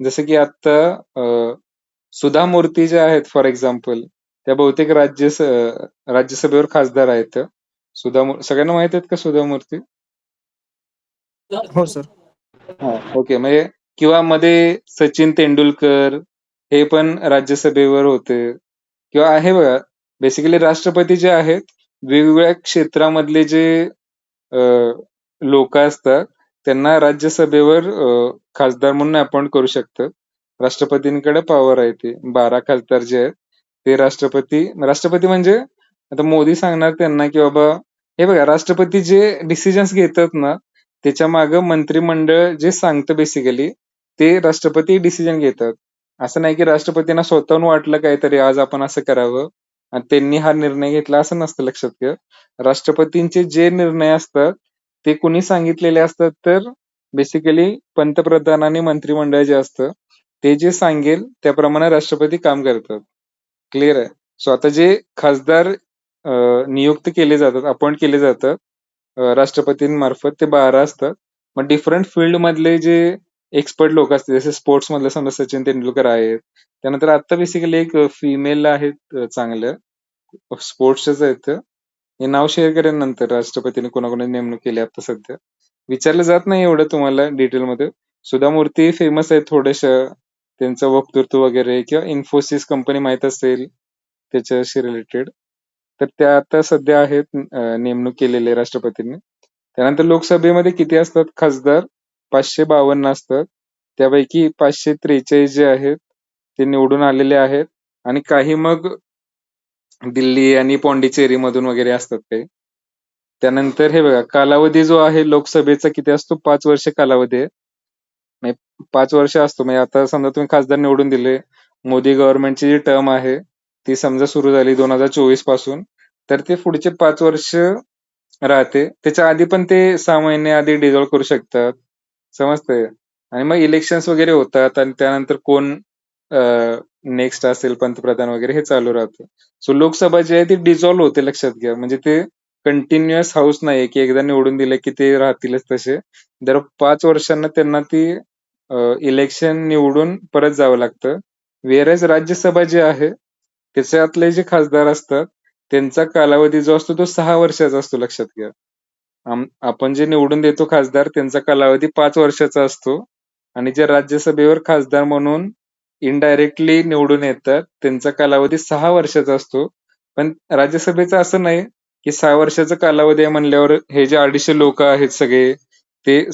जसं की आता सुधा मूर्ती ज्या आहेत फॉर एक्झाम्पल, त्या बहुतेक राज्यसभेवर खासदार आहेत त्या. सगळ्यांना माहित आहेत का सुधा मूर्ती? हो सर. ओके. म्हणजे किंवा मध्ये सचिन तेंडुलकर हे पण राज्यसभेवर होते, किंवा आहे बघा. बेसिकली राष्ट्रपती जे आहेत, वेगवेगळ्या क्षेत्रामधले जे लोक असतात त्यांना राज्यसभेवर खासदार म्हणून अपॉइंट करू शकतात. राष्ट्रपतींकडे पॉवर आहे, ते 12 खासदार जे आहेत ते राष्ट्रपती म्हणजे आता मोदी सांगणार त्यांना की बाबा हे बघा, राष्ट्रपती जे डिसिजन्स घेतात ना, त्याच्या मागे मंत्रिमंडळ जे सांगतं बेसिकली, ते राष्ट्रपती डिसिजन घेतात. असं नाही की राष्ट्रपतींना स्वतःहून वाटलं काहीतरी आज आपण असं करावं आणि त्यांनी हा निर्णय घेतला, असं नसतं, लक्षात घ्या. राष्ट्रपतींचे जे निर्णय असतात ते कुणी सांगितलेले असतात, तर बेसिकली पंतप्रधान आणि मंत्रिमंडळ जे असतं ते जे सांगेल त्याप्रमाणे राष्ट्रपती काम करतात. क्लिअर आहे? सो आता जे खासदार नियुक्त केले जातात, अपॉइंट केले जातात राष्ट्रपतींमार्फत. ते 12 असतात. मग डिफरंट फील्ड मधले जे एक्सपर्ट लोक असतील, जसे स्पोर्ट्स मधले समजा सचिन तेंडुलकर आहेत. त्यानंतर आता बेसिकली एक फिमेल आहेत चांगल्या स्पोर्ट्सच्याच आहेत त्या. हे नाव शेअर करेन नंतर राष्ट्रपतीने कोणाकोणाची नेमणूक केली आता सध्या. विचारलं जात नाही एवढं तुम्हाला डिटेलमध्ये. सुधा मूर्ती फेमस आहेत थोड्याशा, त्यांचं वक्तृत्व वगैरे, किंवा इन्फोसिस कंपनी माहित असेल त्याच्याशी रिलेटेड. तर त्या आता सध्या आहेत नेमणूक केलेली आहे राष्ट्रपतींनी. त्यानंतर लोकसभेमध्ये किती असतात खासदार? 552 असतात. त्यापैकी 543 जे आहेत ते निवडून आलेले आहेत, आणि काही मग दिल्ली आणि पॉंडिचेरी मधून वगैरे असतात काही. त्यानंतर हे बघा, कालावधी जो आहे लोकसभेचा किती असतो? 5 वर्ष कालावधी आहे. म्हणजे 5 वर्ष असतो. म्हणजे आता समजा तुम्ही खासदार निवडून दिले, मोदी गव्हर्नमेंटची जी टर्म आहे ती समजा सुरू झाली 2024 पासून, तर ते पुढचे 5 वर्ष राहते. त्याच्या आधी पण ते 6 महिने आधी डिझॉल्व्ह करू शकतात. समजतंय? आणि मग इलेक्शन्स वगैरे होतात, आणि त्यानंतर कोण नेक्स्ट असेल पंतप्रधान वगैरे हे चालू राहतं. सो लोकसभा जी आहे ती डिझॉल्व्ह होते, लक्षात घ्या. म्हणजे ते कंटिन्युअस हाऊस नाहीये की एकदा निवडून दिले की ते राहतीलच तसे. दर 5 वर्षांना त्यांना ती इलेक्शन निवडून परत जावं लागतं. व्हेअरएज राज्यसभा जी आहे त्याच्यातले जे खासदार असतात त्यांचा कालावधी जो असतो तो 6 वर्षाचा असतो, लक्षात घ्या. आपण जे निवडून देतो खासदार त्यांचा कालावधी 5 वर्षाचा असतो, आणि जे राज्यसभेवर खासदार म्हणून इनडायरेक्टली निवडून येतात त्यांचा कालावधी 6 वर्षाचा असतो. पण राज्यसभेचं असं नाही की 6 वर्षाचा कालावधी आहे म्हणल्यावर हे जे 250 लोक आहेत सगळे, ते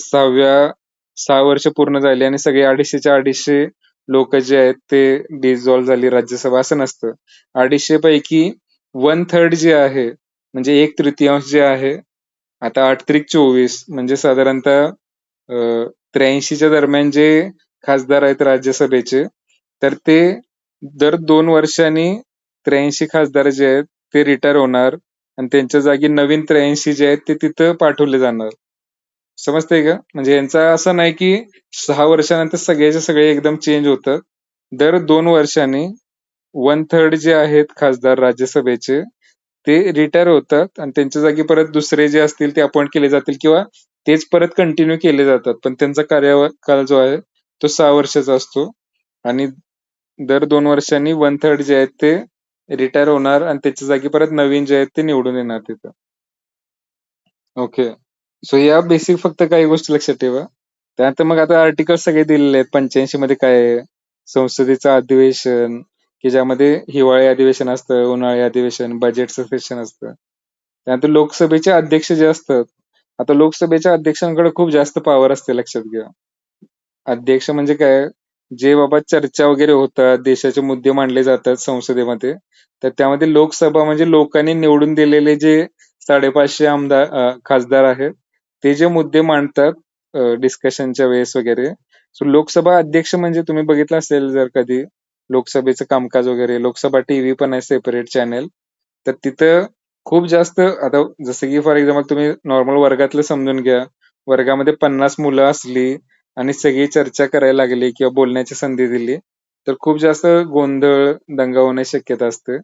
6 वर्ष पूर्ण झाले आणि सगळे 250च्या 250 लोक जे आहेत ते डिझॉल्व्ह झाली राज्यसभा, असं नसतं. 250 पैकी 1/3 जे आहे, म्हणजे 1/3 जे आहे, आता 8 त्रिक 24 म्हणजे साधारणतः 83च्या दरम्यान जे खासदार आहेत राज्यसभेचे, तर ते दर 2 वर्षांनी 83 खासदार जे आहेत ते रिटायर होणार, आणि त्यांच्या जागी नवीन 83 जे आहेत ते तिथं पाठवले जाणार. समजतंय का? म्हणजे यांचा असं नाही की 6 वर्षानंतर सगळेचे सगळे एकदम चेंज होतात. दर 2 वर्षांनी 1/3 जे आहेत खासदार राज्यसभेचे ते रिटायर होतात, आणि त्यांच्या जागी परत दुसरे जे असतील ते अपॉइंट केले जातील, किंवा तेच परत कंटिन्यू केले जातात. पण त्यांचा कार्यकाळ जो आहे तो 6 वर्षाचा असतो, आणि दर 2 वर्षांनी 1/3 जे आहेत ते रिटायर होणार, आणि त्याच्या जागी परत नवीन जे आहेत ते निवडून येणार तिथं. ओके. सो या बेसिक फक्त काही गोष्टी लक्षात ठेवा. त्यानंतर मग आता आर्टिकल सगळे दिलेले आहेत. 85 मध्ये काय आहे? संसदेचं अधिवेशन, की ज्यामध्ये हिवाळी अधिवेशन असतं, उन्हाळी अधिवेशन, बजेटचं सेशन असतं. त्यानंतर लोकसभेचे अध्यक्ष जे असतात, आता लोकसभेच्या अध्यक्षांकडे खूप जास्त पॉवर असते, लक्षात घ्या. अध्यक्ष म्हणजे काय? जे बाबा चर्चा वगैरे होतात, देशाचे मुद्दे मांडले जातात संसदेमध्ये, तर त्यामध्ये लोकसभा म्हणजे लोकांनी निवडून दिलेले जे 550 खासदार आहेत, ते जे मुद्दे मांडतात डिस्कशनच्या वेळेस वगैरे. सो लोकसभा अध्यक्ष म्हणजे तुम्ही बघितलं असेल जर कधी लोकसभेचं कामकाज वगैरे, लोकसभा टीव्ही पण आहे सेपरेट चॅनेल. तर तिथं खूप जास्त, आता जसं की फॉर एक्झाम्पल तुम्ही नॉर्मल वर्गातलं समजून घ्या. वर्गामध्ये 50 मुलं असली आणि सगळी चर्चा करायला लागली किंवा बोलण्याची संधी दिली, तर खूप जास्त गोंधळ, दंगा होण्याची शक्यता असते.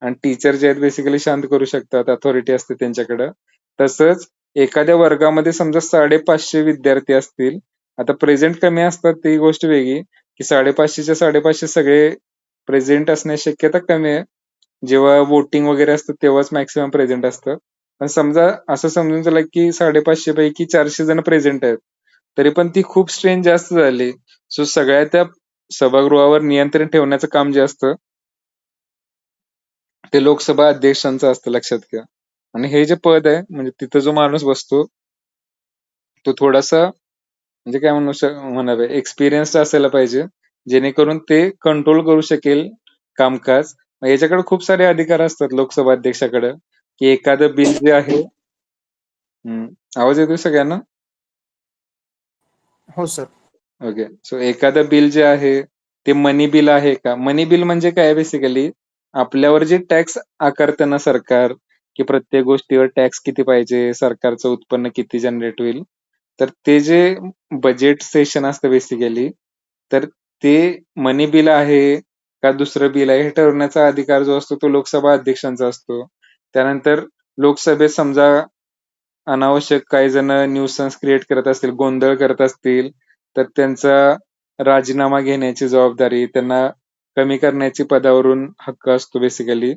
आणि टीचर जे आहेत बेसिकली शांत करू शकतात, अथॉरिटी असते त्यांच्याकडं. तसंच एखाद्या वर्गामध्ये समजा 550 विद्यार्थी असतील, आता प्रेझेंट कमी असतात ती गोष्ट वेगळी, की 550च्या 550 सगळे प्रेझेंट असण्याची शक्यता कमी आहे. जेव्हा वोटिंग वगैरे असतं तेव्हाच मॅक्सिमम प्रेझेंट असतं. पण समजा असं समजून चला की 550 पैकी 400 जण प्रेझेंट आहेत, तरी पण ती खूप स्ट्रेंथ जास्त झाली. सो सगळ्या त्या सभागृहावर नियंत्रण ठेवण्याचं काम जे असतं ते लोकसभा अध्यक्षांचं असतं, लक्षात घ्या. आणि हे जे पद आहे म्हणजे तिथं जो माणूस बसतो तो थोडासा, म्हणजे काय म्हणावे, एक्सपिरियन्स्ड असायला पाहिजे, जेणेकरून ते कंट्रोल करू शकेल कामकाज. मग याच्याकडे खूप सारे अधिकार असतात लोकसभा अध्यक्षाकडे, की एखादं बिल जे आहे. आवाज येतोय सगळ्यांना? हो सर. ओके. सो एखादं बिल जे आहे ते मनी बिल आहे का? मनी बिल म्हणजे काय बेसिकली? आपल्यावर जे टॅक्स आकारतं सरकार, की प्रत्येक गोष्टीवर टॅक्स किती पाहिजे, सरकारचं उत्पन्न किती जनरेट होईल. तर ते जे बजेट सेशन असतं बेसिकली, तर ते मनी बिल आहे का दुसरं बिल आहे हे ठरवण्याचा अधिकार जो असतो तो लोकसभा अध्यक्षांचा असतो. त्यानंतर लोकसभेत समजा अनावश्यक काही जण न्यूसन्स क्रिएट करत असतील, गोंधळ करत असतील, तर त्यांचा राजीनामा घेण्याची जबाबदारी, त्यांना कमी करण्याची पदावरून हक्क असतो बेसिकली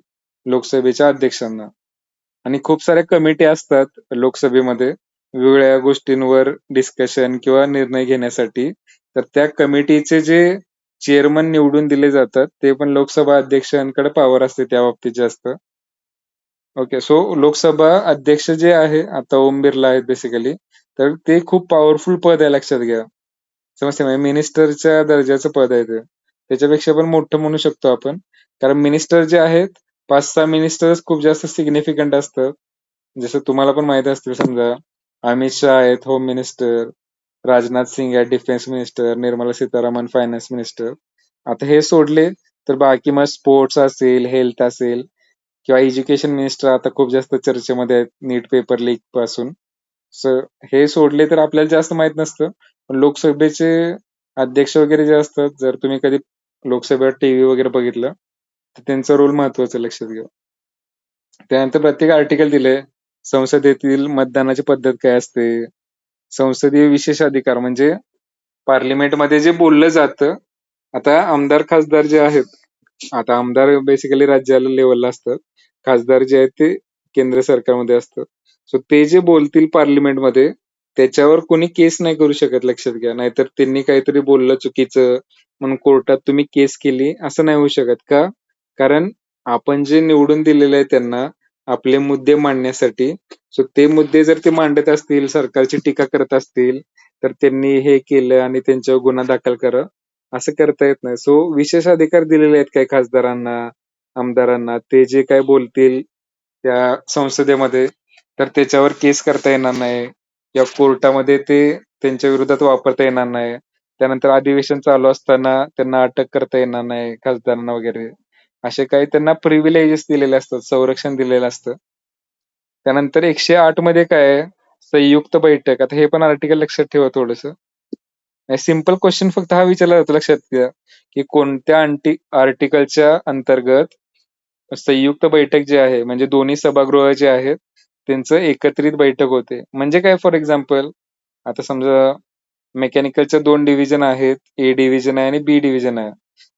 लोकसभेच्या अध्यक्षांना. आणि खूप साऱ्या कमिटी असतात लोकसभेमध्ये वेगवेगळ्या गोष्टींवर डिस्कशन किंवा निर्णय घेण्यासाठी. तर त्या कमिटीचे जे चेअरमन निवडून दिले जातात ते पण लोकसभा अध्यक्षांकडे पॉवर असते त्या बाबतीत जास्त. ओके, सो लोकसभा अध्यक्ष जे आहे आता ओम बिर्ला आहेत बेसिकली, तर ते खूप पॉवरफुल पद आहे लक्षात घ्या. समजते म्हणजे मिनिस्टरच्या दर्जाचं पद आहे ते. त्याच्यापेक्षा पण मोठं म्हणू शकतो आपण. कारण मिनिस्टर जे आहेत 5-6 मिनिस्टर्स खूप जास्त सिग्निफिकंट असतात. जसं तुम्हाला पण माहित असतील समजा अमित शहा आहेत होम मिनिस्टर, राजनाथ सिंग आहेत defence minister, Nirmala Sitharaman finance minister. आता हे सोडले तर बाकी मग स्पोर्ट्स असेल, हेल्थ असेल किंवा एज्युकेशन मिनिस्टर आता खूप जास्त चर्चेमध्ये आहेत नीट पेपर लीक पासून. हे सोडले तर आपल्याला जास्त माहित नसतं. पण लोकसभेचे अध्यक्ष वगैरे जे असतात, जर तुम्ही कधी लोकसभेवर टीव्ही वगैरे बघितलं तर त्यांचा रोल महत्वाचा आहे, लक्षात घ्या. त्यानंतर प्रत्येक आर्टिकल दिले संसदेतील मतदानाची पद्धत काय असते, संसदीय विशेष अधिकार म्हणजे पार्लिमेंटमध्ये जे बोललं जातं. आता आमदार खासदार जे आहेत, आता आमदार बेसिकली राज्याला लेवलला असतात, खासदार जे आहेत ते केंद्र सरकारमध्ये असतात. सो ते जे बोलतील पार्लिमेंटमध्ये त्याच्यावर कोणी केस नाही करू शकत, लक्षात घ्या. नाहीतर त्यांनी काहीतरी बोललं चुकीचं म्हणून कोर्टात तुम्ही केस केली असं नाही होऊ शकत. का? कारण आपण जे निवडून दिलेले आहे त्यांना आपले मुद्दे मांडण्यासाठी, सो ते मुद्दे जर ते मांडत असतील, सरकारची टीका करत असतील, तर त्यांनी हे केलं आणि त्यांच्यावर गुन्हा दाखल करा असं करता येत नाही. सो विशेष अधिकार दिलेले आहेत काही खासदारांना, आमदारांना. ते जे काय बोलतील त्या संसदेमध्ये तर त्याच्यावर केस करता येणार नाही किंवा कोर्टामध्ये ते त्यांच्या विरोधात वापरता येणार नाही. त्यानंतर अधिवेशन चालू असताना त्यांना अटक करता येणार नाही खासदारांना वगैरे. असे काही त्यांना प्रिव्हिलेजेस दिलेले असतात, संरक्षण दिलेलं असतं. त्यानंतर 108 मध्ये काय आहे, संयुक्त बैठक. आता हे पण आर्टिकल लक्षात ठेवा थोडस. सिंपल क्वेश्चन फक्त हा विचारला जातो, लक्षात घ्या, की कोणत्या आर्टिकलच्या अंतर्गत संयुक्त बैठक जी आहे म्हणजे दोन्ही सभागृह जे आहेत त्यांचं एकत्रित बैठक होते. म्हणजे काय, फॉर एक्झाम्पल आता समजा मेकॅनिकलच्या 2 डिव्हिजन आहेत, ए डिव्हिजन आहे आणि बी डिव्हिजन आहे.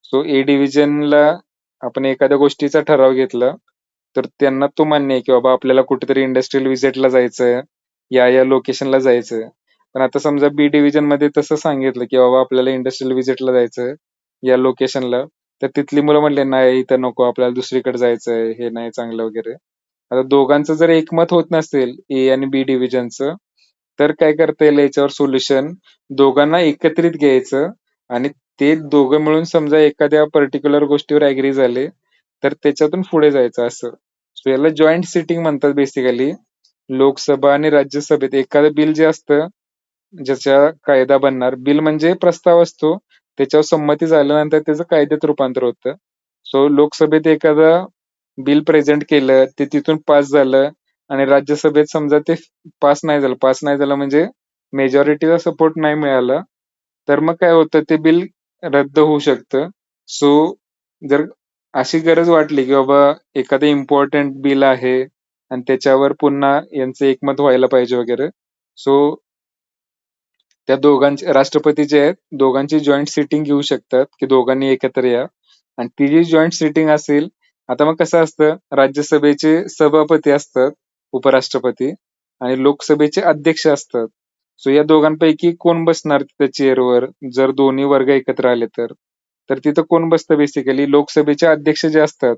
सो ए डिव्हिजनला आपण एखाद्या गोष्टीचा ठराव घेतला तर त्यांना तो मान्य आहे की बाबा आपल्याला कुठेतरी इंडस्ट्रियल व्हिजिटला जायचंय, या लोकेशनला जायचंय. पण आता समजा बी डिव्हिजन मध्ये तसं सांगितलं की बाबा आपल्याला इंडस्ट्रियल व्हिजिटला जायचंय या लोकेशनला, तर तिथली मुलं म्हणले नाही इथं नको, आपल्याला दुसरीकडे जायचंय, हे नाही चांगलं वगैरे. आता दोघांचं जर एकमत होत नसेल ए आणि बी डिव्हिजनचं, तर काय करता येईल याच्यावर सोल्युशन, दोघांना एकत्रित घ्यायचं आणि ते दोघं मिळून समजा एखाद्या पर्टिक्युलर गोष्टीवर ऍग्री झाले तर त्याच्यातून पुढे जायचं असं. सो याला जॉईंट सिटिंग म्हणतात बेसिकली. लोकसभा आणि राज्यसभेत एखादं बिल जे असतं ज्याचा कायदा बनणार, बिल म्हणजे प्रस्ताव असतो, त्याच्यावर संमती झाल्यानंतर त्याचं कायद्यात रूपांतर होतं. सो लोकसभेत एखादं बिल प्रेझेंट केलं, ते तिथून पास झालं आणि राज्यसभेत समजा ते पास नाही झालं म्हणजे मेजॉरिटीचा सपोर्ट नाही मिळाला, तर मग काय होतं ते बिल रद्द होऊ शकतं. सो जर अशी गरज वाटली की बाबा एखादं इम्पॉर्टंट बिल आहे आणि त्याच्यावर पुन्हा यांचं एकमत व्हायला पाहिजे वगैरे, सो त्या दोघांचे राष्ट्रपती जे आहेत दोघांची जॉईंट सिटिंग घेऊ शकतात की दोघांनी एकत्र या. आणि ती जी जॉईंट सिटिंग असेल, आता मग कसं असतं, राज्यसभेचे सभापती असतात उपराष्ट्रपती आणि लोकसभेचे अध्यक्ष असतात. सो या दोघांपैकी कोण बसणार तिथं चेअरवर जर दोन्ही वर्ग एकत्र आले तर तिथं कोण बसतं बेसिकली, लोकसभेचे अध्यक्ष जे असतात.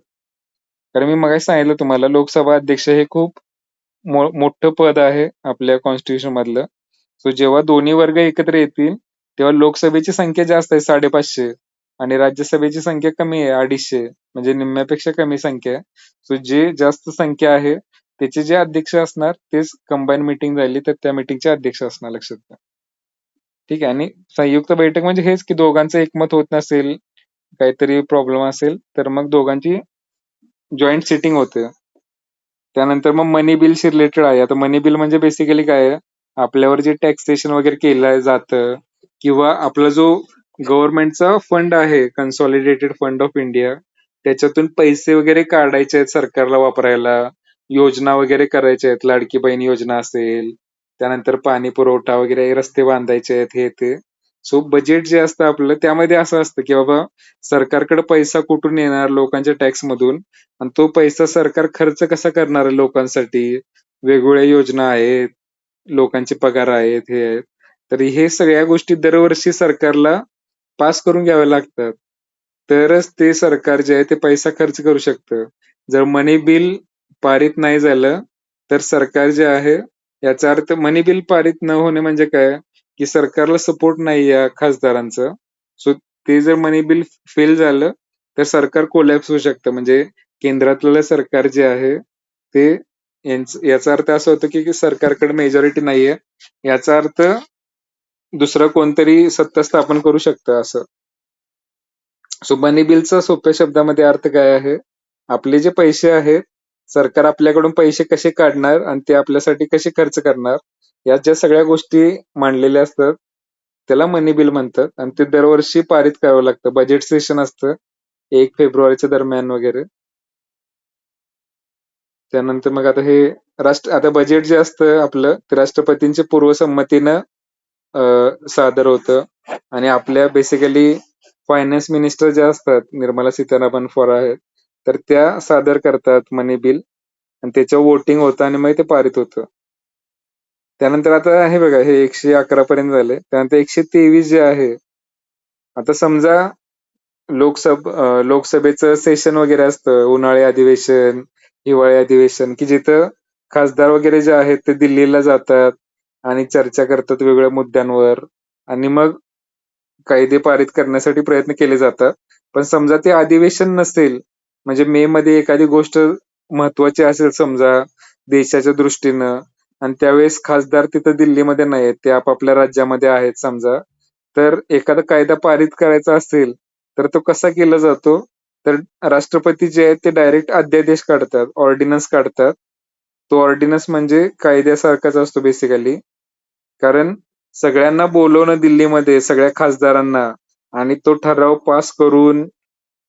कारण मी मगाशी सांगितलं तुम्हाला लोकसभा अध्यक्ष हे खूप मोठं पद आहे आपल्या कॉन्स्टिट्यूशन मधलं. सो जेव्हा दोन्ही वर्ग एकत्र येतील तेव्हा लोकसभेची संख्या जास्त आहे 550 आणि राज्यसभेची संख्या कमी आहे 250, म्हणजे निम्म्यापेक्षा कमी संख्या आहे. सो जे जास्त संख्या आहे त्याचे जे अध्यक्ष असणार तेच कंबाईन मीटिंग झाली तर त्या मीटिंगचे अध्यक्ष असणार, लक्षात घ्या. ठीक आहे. आणि संयुक्त बैठक म्हणजे हेच की दोघांचं एकमत होत नसेल, काहीतरी प्रॉब्लेम असेल तर मग दोघांची जॉईंट सिटिंग होते. त्यानंतर मग मनी बिलशी रिलेटेड आहे. आता मनी बिल म्हणजे बेसिकली काय आहे, आपल्यावर जे टॅक्सेशन वगैरे केलं जातं किंवा आपला जो गव्हर्नमेंटचा फंड आहे कन्सॉलिडेटेड फंड ऑफ इंडिया, त्याच्यातून पैसे वगैरे काढायचे आहेत सरकारला वापरायला योजना वगैरे करायच्या आहेत. लाडकी बहीण योजना असेल, त्यानंतर पाणी पुरवठा वगैरे, रस्ते बांधायचे आहेत, हे ते. सो बजेट जे असतं आपलं त्यामध्ये असं असतं की बाबा सरकारकडे पैसा कुठून येणार लोकांच्या टॅक्समधून आणि तो पैसा सरकार खर्च कसा करणार आहे लोकांसाठी. वेगवेगळ्या योजना आहेत, लोकांचे पगार आहेत, हे आहेत. तर हे सगळ्या गोष्टी दरवर्षी सरकारला पास करून घ्याव्या लागतात. तरच ते सरकार जे आहे ते पैसा खर्च करू शकतं. जर मनी बिल पारित नाही झालं, तर सरकार जे आहे याचा अर्थ मनी बिल पारित न होणे म्हणजे काय, की सरकारला सपोर्ट नाही या खासदारांचं. सो ते जर मनी बिल फेल झालं, तर सरकार कोलॅप्स होऊ शकतं. म्हणजे केंद्रातलं सरकार जे आहे ते याचा अर्थ असा होतो की सरकारकडे मेजॉरिटी नाहीये. याचा अर्थ दुसरं कोणतरी सत्ता स्थापन करू शकतं असं. सो मनी बिलचा सोप्या शब्दामध्ये अर्थ काय आहे? आपले जे पैसे आहेत, सरकार आपल्याकडून पैसे कसे काढणार आणि ते आपल्यासाठी कसे खर्च करणार, या ज्या सगळ्या गोष्टी मांडलेल्या असतात, त्याला मनी बिल म्हणतात आणि ते दरवर्षी पारित करावं लागतं. बजेट सेशन असतं 1 फेब्रुवारीच्या दरम्यान वगैरे. त्यानंतर मग आता हे आता बजेट जे असतं आपलं, ते राष्ट्रपतींच्या पूर्वसंमतीनं सादर होतं आणि आपल्या बेसिकली फायनान्स मिनिस्टर ज्या असतात, निर्मला सीतारामन फॉर आहेत, तर त्या सादर करतात मनी बिल आणि त्याच्यावर वोटिंग होतं आणि मग ते पारित होतं. त्यानंतर आता हे बघा, हे 111 पर्यंत झाले. त्यानंतर 123 जे आहे, आता समजा लोकसभेचं सेशन वगैरे असतं, उन्हाळी अधिवेशन, हिवाळी अधिवेशन, की जिथं खासदार वगैरे जे आहेत ते दिल्लीला जातात आणि चर्चा करतात वेगवेगळ्या मुद्द्यांवर आणि मग कायदे पारित करण्यासाठी प्रयत्न केले जातात. पण समजा ते अधिवेशन नसेल, म्हणजे मे मध्ये एखादी गोष्ट महत्वाची असेल समजा देशाच्या दृष्टीनं आणि त्यावेळेस खासदार तिथं दिल्लीमध्ये नाहीयेत, ते आपापल्या राज्यामध्ये आहेत समजा, तर एखादा कायदा पारित करायचा असेल, तर तो कसा केला जातो? तर राष्ट्रपती जे आहेत ते डायरेक्ट अध्यादेश काढतात, ऑर्डिनन्स काढतात. तो ऑर्डिनन्स म्हणजे कायद्यासारखाच असतो बेसिकली. कारण सगळ्यांना बोलवणं दिल्लीमध्ये, सगळ्या खासदारांना आणि तो ठराव पास करून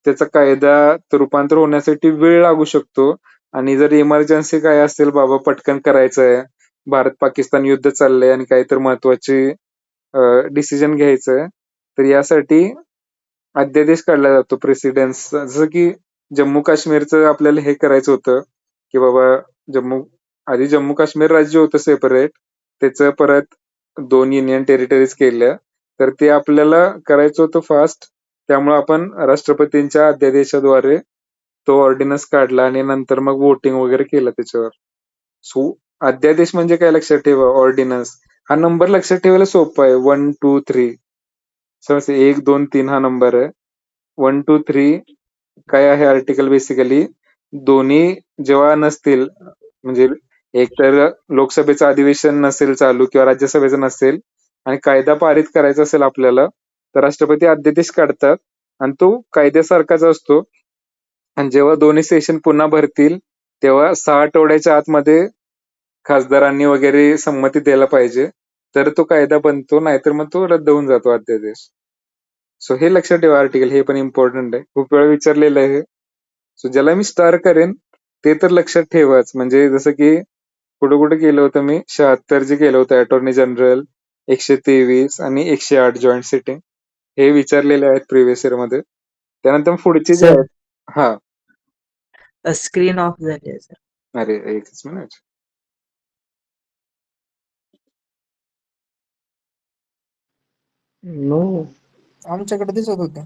त्याचा कायद्यात रूपांतर होण्यासाठी वेळ लागू शकतो आणि जर इमर्जन्सी काय असेल बाबा पटकन करायचंय, भारत-पाकिस्तान युद्ध चाललंय आणि काहीतरी महत्वाची डिसिजन घ्यायचंय, तर यासाठी अध्यादेश काढला जातो प्रेसिडेन्स. जसं की जम्मू काश्मीरचं आपल्याला हे करायचं होतं, की बाबा जम्मू आधी जम्मू काश्मीर राज्य होतं सेपरेट, त्याचं परत 2 युनियन टेरिटरीज केल्या. तर ते आपल्याला करायचं होतं फास्ट. त्यामुळे आपण राष्ट्रपतींच्या अध्यादेशाद्वारे तो ऑर्डिनन्स काढला आणि नंतर मग वोटिंग वगैरे केलं त्याच्यावर. सो अध्यादेश म्हणजे काय लक्षात ठेवा, ऑर्डिनन्स. हा नंबर लक्षात ठेवायला सोपा आहे. 1, 2, 3. समज 1, 2, 3 हा नंबर आहे. 1, 2, 3 काय आहे आर्टिकल बेसिकली? दोन्ही जेव्हा नसतील, म्हणजे एकतर लोकसभेचं अधिवेशन नसेल चालू किंवा राज्यसभेचं नसेल आणि कायदा पारित करायचा असेल आपल्याला, तर राष्ट्रपती अध्यादेश काढतात आणि तो कायद्यासारखाच असतो. आणि जेव्हा दोन्ही सेशन पुन्हा भरतील, तेव्हा 6 आठवड्याच्या आतमध्ये खासदारांनी वगैरे संमती द्यायला पाहिजे. तर तो कायदा बनतो, नाहीतर मग तो रद्द होऊन जातो अध्यादेश. सो हे लक्षात ठेवा आर्टिकल, हे पण इम्पॉर्टंट आहे. खूप वेळा विचारलेलं आहे हे. सो ज्याला मी स्टार करेन ते तर लक्षात ठेवाच. म्हणजे जसं की कुठं कुठं केलं होतं मी, 76 जे केलं होतं अटॉर्नी जनरल, 123 आणि 108 जॉईंट सिटिंग, हे विचारलेले आहेत प्रिव्हियस इयर मध्ये. त्यानंतर पुढचे जे सर आहेत, हा, स्क्रीन ऑफ झाली आहे सर. अरे एकच मिनिट. नो, आमच्याकडे दिसत होते.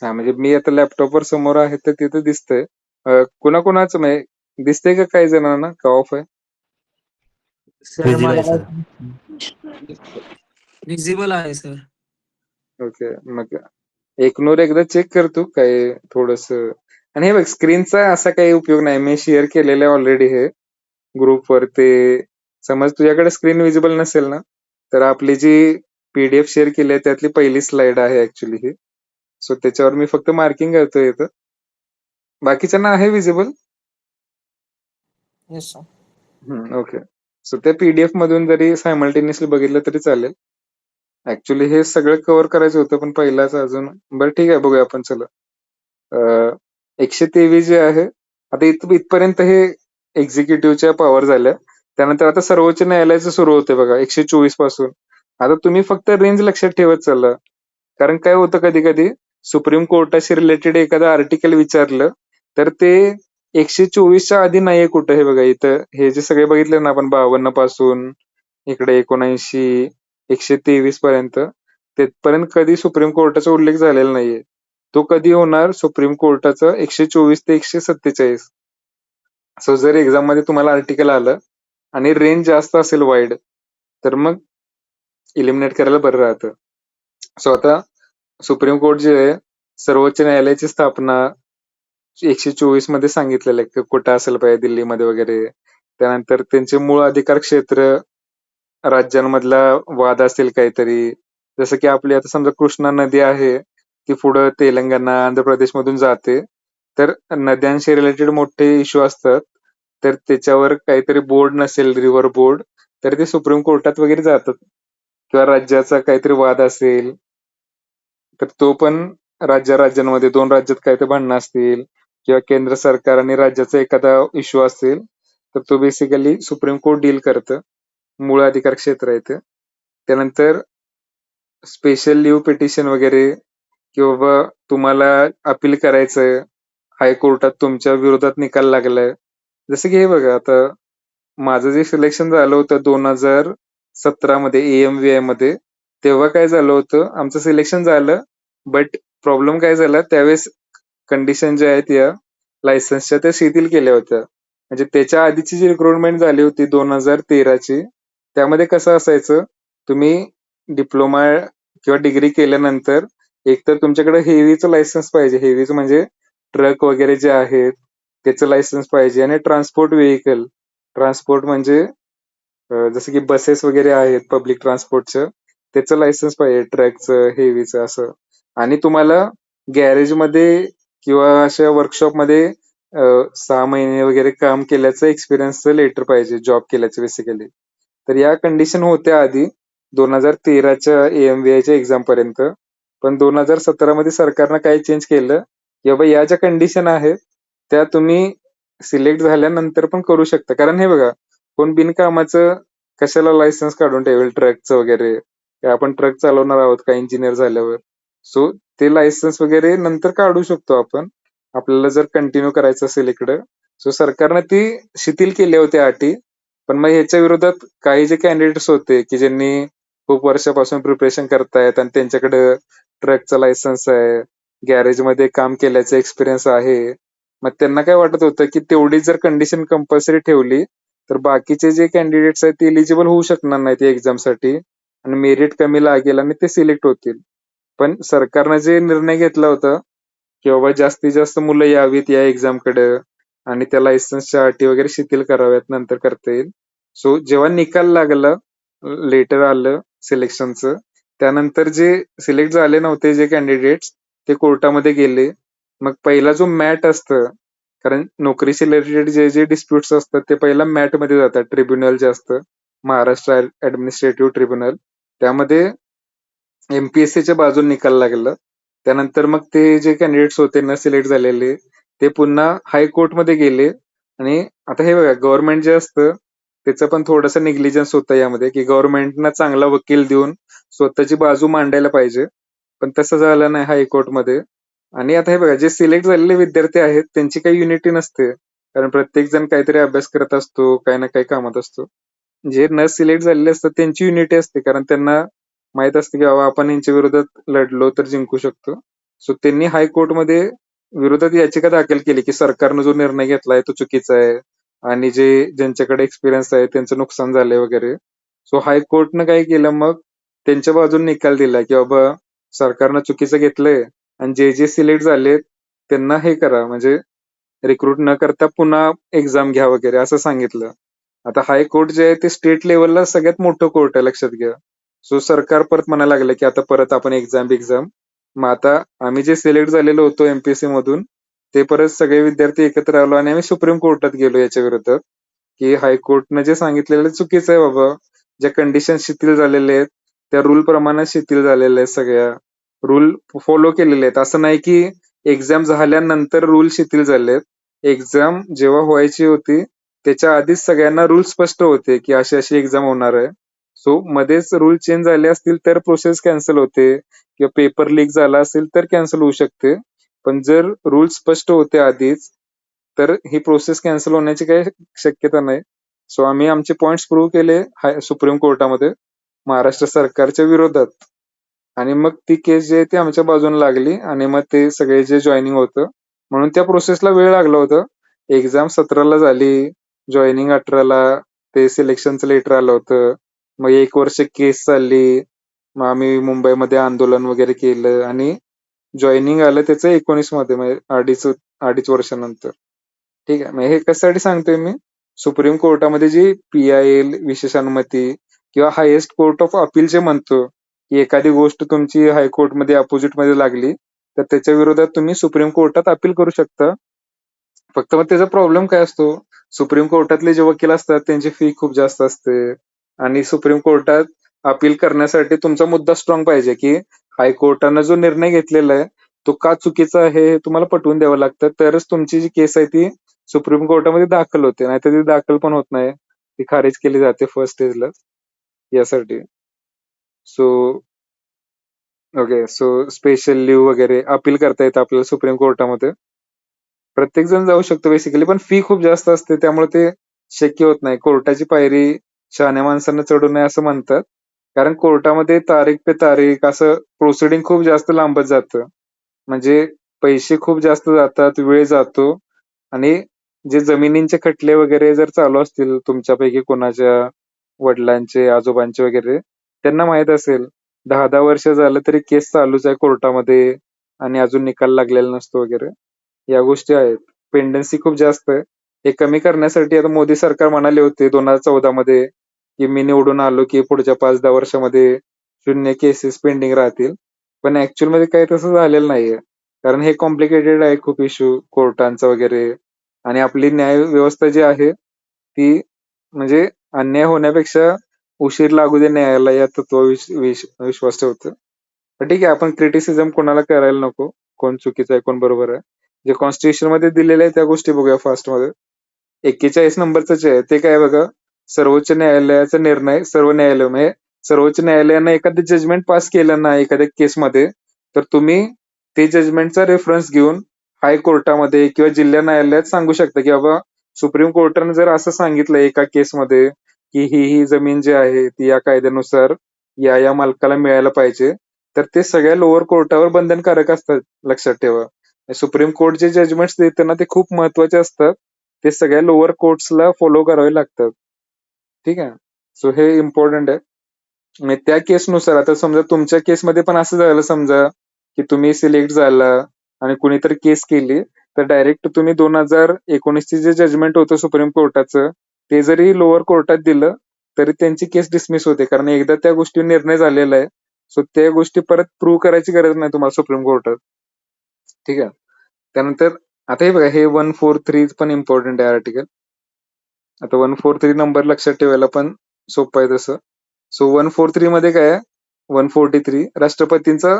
हा, म्हणजे मी आता लॅपटॉपवर समोर आहे तर तिथं दिसतंय. कुणाकुणाचं म्हणजे दिसतंय का काही जणांना का ऑफ आहे? सर Visible मला आहे, विजिबल आहे सर. ओके, मग एकनूर एकदा चेक करतो काय थोडस. आणि हे बघ, स्क्रीनचा असा काही उपयोग नाही, मी शेअर केलेलं आहे ऑलरेडी हे ग्रुपवर. ते समज तुझ्याकडे स्क्रीन विजिबल नसेल ना, तर आपली जी पीडीएफ शेअर केली आहे त्यातली पहिली स्लाइड आहे ऍक्च्युली ही. सो त्याच्यावर मी फक्त मार्किंग करतोय इथं. बाकीच्यांना आहे visible? Yes sir. Okay. So त्या पीडीएफ मधून जरी सायमल्टेनियसली बघितलं तरी चालेल. ऍक्च्युली हे सगळं कव्हर करायचं होतं पण पहिलाच अजून. बरं ठीक आहे, बघूया आपण. चला, 123 जे आहे, आता इथपर्यंत हे एक्झिक्युटिव्हच्या पॉवर झाल्या. त्यानंतर आता सर्वोच्च न्यायालयाचं सुरू होते बघा 124 पासून. आता तुम्ही फक्त रेंज लक्षात ठेवत चालला. कारण काय होतं कधी-कधी सुप्रीम कोर्टाशी रिलेटेड एखादं आर्टिकल विचारलं, तर ते 124च्या आधी नाहीये कुठं. हे बघा इथं हे जे सगळे बघितले ना आपण 52 पासून इकडे 79, 123 पर्यंत, तिथपर्यंत कधी सुप्रीम कोर्टाचा उल्लेख झालेला नाहीये. तो कधी होणार सुप्रीम कोर्टाचा 124 ते 147. सो जर एक्झाम मध्ये तुम्हाला आर्टिकल आलं आणि रेंज जास्त असेल वाईड, तर मग इलिमिनेट करायला बरं राहतं. सो आता सुप्रीम कोर्ट जे आहे, सर्वोच्च न्यायालयाची स्थापना 124 मध्ये सांगितलेलं आहे की कुठं असेल पाहिजे दिल्लीमध्ये वगैरे. त्यानंतर त्यांचे मूळ अधिकार क्षेत्र, राज्यांमधला वाद असेल काहीतरी, जसं की आपली आता समजा कृष्णा नदी आहे, ती पुढं तेलंगणा, आंध्र प्रदेशमधून जाते. तर नद्यांशी रिलेटेड मोठे इश्यू असतात. तर त्याच्यावर काहीतरी बोर्ड नसेल, रिव्हर बोर्ड, तर ते सुप्रीम कोर्टात वगैरे जातात. किंवा राज्याचा काहीतरी वाद असेल, तर तो पण राज्यांमध्ये 2 राज्यात काही ते भांडणं असतील किंवा केंद्र सरकार आणि राज्याचा एखादा इश्यू असेल, तर तो बेसिकली सुप्रीम कोर्ट डील करतं. मूळ अधिकार क्षेत्र आहे ते. त्यानंतर स्पेशल लीव्ह पिटिशन वगैरे किंवा तुम्हाला अपील करायचंय, हायकोर्टात तुमच्या विरोधात निकाल लागलाय. जसं की हे बघा आता माझं जे सिलेक्शन झालं होतं 2017 मध्ये AMVI मध्ये, तेव्हा काय झालं होतं, आमचं सिलेक्शन झालं, बट प्रॉब्लेम काय झाला त्यावेळेस कंडिशन ज्या आहेत या लायसन्सच्या त्या शिथिल केल्या होत्या. म्हणजे त्याच्या आधीची जी रिक्रुटमेंट झाली होती 2013 ची, त्यामध्ये कसं असायचं, तुम्ही डिप्लोमा किंवा डिग्री केल्यानंतर एकतर तुमच्याकडे हेवीचं लायसन्स पाहिजे. हेवीचं म्हणजे ट्रक वगैरे जे आहेत त्याचं लायसन्स पाहिजे आणि ट्रान्सपोर्ट व्हेइकल. ट्रान्सपोर्ट म्हणजे जसं की बसेस वगैरे आहेत पब्लिक ट्रान्सपोर्टचं, त्याचं लायसन्स पाहिजे, ट्रकचं, हेवीचं असं. आणि तुम्हाला गॅरेजमध्ये किंवा अशा वर्कशॉपमध्ये 6 महिने वगैरे काम केल्याचं एक्सपिरियन्सचं लेटर पाहिजे, जॉब केल्याचं बेसिकली. तर या कंडिशन होत्या आधी 2013च्या AMVIच्या एक्झाम पर्यंत. पण 2017 मध्ये सरकारनं काय चेंज केलं, की बाबा या ज्या कंडिशन आहेत त्या तुम्ही सिलेक्ट झाल्यानंतर पण करू शकता. कारण हे बघा, कोण बिनकामाचं कशाला लायसन्स काढून ठेवेल ट्रकचं वगैरे, की आपण ट्रक चालवणार आहोत का इंजिनियर झाल्यावर. सो ते लायसन्स वगैरे नंतर काढू शकतो आपण, आपल्याला जर कंटिन्यू करायचं असेल इकडं. सो सरकारनं ती शिथिल केल्या होत्या अटी. पण मग ह्याच्या विरोधात काही जे कॅन्डिडेट्स होते की ज्यांनी खूप वर्षापासून प्रिपरेशन करतायत आणि त्यांच्याकडे ट्रकचं लायसन्स आहे, गॅरेजमध्ये काम केल्याचा एक्सपिरियन्स आहे, मग त्यांना काय वाटत होतं की तेवढी जर कंडिशन कंपल्सरी ठेवली तर बाकीचे जे कॅन्डिडेट्स आहेत ते इलिजिबल होऊ शकणार नाहीत या एक्झामसाठी आणि मेरिट कमी लागेल आणि ते सिलेक्ट होतील. पण सरकारनं जे निर्णय घेतला होता की बाबा जास्तीत जास्त मुलं यावीत या एक्झामकडे आणि त्या लायसन्सच्या अटी वगैरे शिथिल कराव्यात, नंतर करता येईल. सो जेव्हा निकाल लागला, लेटर आलं सिलेक्शनचं, त्यानंतर जे सिलेक्ट झाले नव्हते जे कॅन्डिडेट्स, ते कोर्टामध्ये गेले. मग पहिला जो मॅट असतं, कारण नोकरीशी रिलेटेड जे जे डिस्प्युट्स असतात ते पहिला मॅट मध्ये जातात, ट्रिब्युनल जे असतं, महाराष्ट्र ऍडमिनिस्ट्रेटिव्ह ट्रिब्युनल. त्यामध्ये MPSCच्या बाजूने निकाल लागला. त्यानंतर मग ते जे कॅन्डिडेट्स होते न सिलेक्ट झालेले, ते पुन्हा हायकोर्टमध्ये गेले. आणि आता हे बघा, गव्हर्नमेंट जे असतं त्याचं पण थोडंसं निग्लिजन्स होतं यामध्ये, की गव्हर्नमेंटना चांगला वकील देऊन स्वतःची बाजू मांडायला पाहिजे. पण तसं झालं नाही हायकोर्टमध्ये. आणि आता हे बघा, जे सिलेक्ट झालेले विद्यार्थी आहेत त्यांची काही युनिटी नसते, कारण प्रत्येक जण काहीतरी अभ्यास करत असतो, काही ना काही कामात असतो. जे न सिलेक्ट झालेले असतात त्यांची युनिटी असते, कारण त्यांना माहित असते की बाबा आपण यांच्या विरोधात लढलो तर जिंकू शकतो. सो त्यांनी हायकोर्टमध्ये विरोधात याचिका दाखल केली की सरकारनं जो निर्णय घेतलाय तो चुकीचा आहे आणि जे ज्यांच्याकडे एक्सपिरियन्स आहे त्यांचं नुकसान झालंय वगैरे. सो हायकोर्टनं काय केलं, मग त्यांच्या बाजूने निकाल दिला की बाबा सरकारनं चुकीचं घेतलंय आणि जे जे सिलेक्ट झालेत त्यांना हे करा, म्हणजे रिक्रूट न करता पुन्हा एक्झाम घ्या वगैरे असं सांगितलं. आता हायकोर्ट जे आहे ते स्टेट लेवलला सगळ्यात मोठं कोर्ट आहे, लक्षात घ्या. सो सरकार परत म्हणायला लागलं की आता परत आपण एक्झाम. मग आता आम्ही जे सिलेक्ट झालेलो होतो MPSC मधून, ते परत सगळे विद्यार्थी एकत्र आलो आणि आम्ही सुप्रीम कोर्टात गेलो याच्या विरोधात, की हायकोर्टनं जे सांगितलेलं चुकीचं आहे बाबा. ज्या कंडिशन शिथिल झालेल्या आहेत त्या रूल प्रमाणे शिथिल झालेल्या आहेत, सगळ्या रूल फॉलो केलेले आहेत. असं नाही की एक्झाम झाल्यानंतर रूल शिथिल झालेत. एक्झाम जेव्हा व्हायची होती त्याच्या आधीच सगळ्यांना रूल स्पष्ट होते की अशी अशी एक्झाम होणार आहे. सो मध्येच रूल चेंज झाले असतील तर प्रोसेस कॅन्सल होते किंवा पेपर लीक झाला असेल तर कॅन्सल होऊ शकते. पण जर रूल स्पष्ट होते आधीच तर ही प्रोसेस कॅन्सल होण्याची काही शक्यता नाही. सो आम्ही आमचे पॉइंट्स प्रूव्ह केले सुप्रीम कोर्टामध्ये महाराष्ट्र सरकारच्या विरोधात. आणि मग ती केस जी आहे ती आमच्या बाजूने लागली आणि मग ते सगळे जे जॉईनिंग होतं म्हणून त्या प्रोसेसला वेळ लागला होता. एक्झाम 17ला झाली, जॉईनिंग 18ला, ते सिलेक्शनचं लेटर आलं होतं. मग 1 वर्ष केस चालली. मग आम्ही मुंबईमध्ये आंदोलन वगैरे केलं आणि जॉईनिंग आलं त्याचं 19 मध्ये, म्हणजे अडीच वर्षानंतर. ठीक आहे. मग हे कशासाठी सांगतोय मी, सुप्रीम कोर्टामध्ये जी PIL विशेष अनुमती किंवा हायेस्ट कोर्ट ऑफ अपील जे म्हणतो की एखादी गोष्ट तुमची हायकोर्टमध्ये अपोजिट मध्ये लागली तर त्याच्या विरोधात तुम्ही सुप्रीम कोर्टात अपील करू शकता. फक्त मग त्याचा प्रॉब्लेम काय असतो, सुप्रीम कोर्टातले जे वकील असतात त्यांची फी खूप जास्त असते आणि सुप्रीम कोर्टात अपील करण्यासाठी तुमचा मुद्दा स्ट्रॉंग पाहिजे की हायकोर्टानं जो निर्णय घेतलेला आहे तो का चुकीचा आहे हे तुम्हाला पटवून द्यावं लागतं, तरच तुमची जी केस आहे ती सुप्रीम कोर्टामध्ये दाखल होते, नाहीतर ती दाखल पण होत नाही, ती खारिज केली जाते फर्स्ट स्टेजला. यासाठी so okay, so special leave वगैरे अपील करता येतं आपल्याला सुप्रीम कोर्टामध्ये. प्रत्येक जण जाऊ शकतो बेसिकली, पण फी खूप जास्त असते त्यामुळे ते शक्य होत नाही. कोर्टाची पायरी शहाण्या माणसांना चढू नये असं म्हणतात. कारण कोर्टामध्ये तारीख पे तारीख असं प्रोसिडिंग खूप जास्त लांबत जातं. म्हणजे पैसे खूप जास्त जातात, वेळ जातो आणि जे जमिनींचे खटले वगैरे जर चालू असतील तुमच्यापैकी कोणाच्या वडिलांचे, आजोबांचे वगैरे, त्यांना माहित असेल 10-10 वर्ष झालं तरी केस चालूच आहे कोर्टामध्ये आणि अजून निकाल लागलेला नसतो वगैरे. या गोष्टी आहेत. पेंडन्सी खूप जास्त आहे. हे कमी करण्यासाठी आता मोदी सरकार म्हणाले होते 2014 मध्ये की मी निवडून आलो की पुढच्या 5-10 वर्षामध्ये 0 केसेस पेंडिंग राहतील. पण ऍक्च्युअल मध्ये काही तसं झालेलं नाहीये. कारण हे कॉम्प्लिकेटेड आहे खूप इश्यू कोर्टांचा वगैरे. आणि आपली न्याय व्यवस्था जी आहे ती म्हणजे अन्याय होण्यापेक्षा उशीर लागू दे न्यायाला या विश्वास ठेवतो. पण ठीक आहे, आपण क्रिटिसिझम कोणाला करायला नको, कोण चुकीचं आहे कोण बरोबर आहे. जे कॉन्स्टिट्यूशन मध्ये दिलेले आहे त्या गोष्टी बघूया फास्ट मध्ये. 41 नंबरचं जे आहे ते काय बघा, सर्वोच्च न्यायालयाचा निर्णय सर्व न्यायालय म्हणजे सर्वोच्च न्यायालयानं एखादं जजमेंट पास केलं ना एखाद्या केसमध्ये, तर तुम्ही ते जजमेंटचा रेफरन्स घेऊन हायकोर्टामध्ये किंवा जिल्हा न्यायालयात सांगू शकता की बाबा सुप्रीम कोर्टानं जर असं सांगितलं एका केसमध्ये की ही जमीन जी आहे ती या कायद्यानुसार या मालकाला मिळायला पाहिजे, तर ते सगळ्या लोअर कोर्टावर बंधनकारक असतात, लक्षात ठेवा. सुप्रीम कोर्ट जे जजमेंट्स देते ना ते खूप महत्वाचे असतात. ते सगळ्या लोअर कोर्ट्सला फॉलो करावे लागतात. ठीक आहे. सो हे इम्पॉर्टंट आहे. म्हणजे त्या केसनुसार आता समजा तुमच्या केसमध्ये पण असं झालं समजा की तुम्ही सिलेक्ट झाला आणि कुणीतरी केस केली, तर डायरेक्ट तुम्ही 2019 जे जजमेंट होतं सुप्रीम कोर्टाचं ते जरी लोअर कोर्टात दिलं तरी त्यांची केस डिसमिस होते, कारण एकदा त्या गोष्टीवर निर्णय झालेला आहे. सो त्या गोष्टी परत प्रूव्ह करायची गरज नाही तुम्हाला सुप्रीम कोर्टात. ठीक आहे. त्यानंतर आता हे बघा, हे 143 पण इम्पॉर्टंट आहे आर्टिकल. आता 143 नंबर लक्षात ठेवायला पण सोपं आहे तसं. सो 143 मध्ये काय आहे, 143 राष्ट्रपतींचा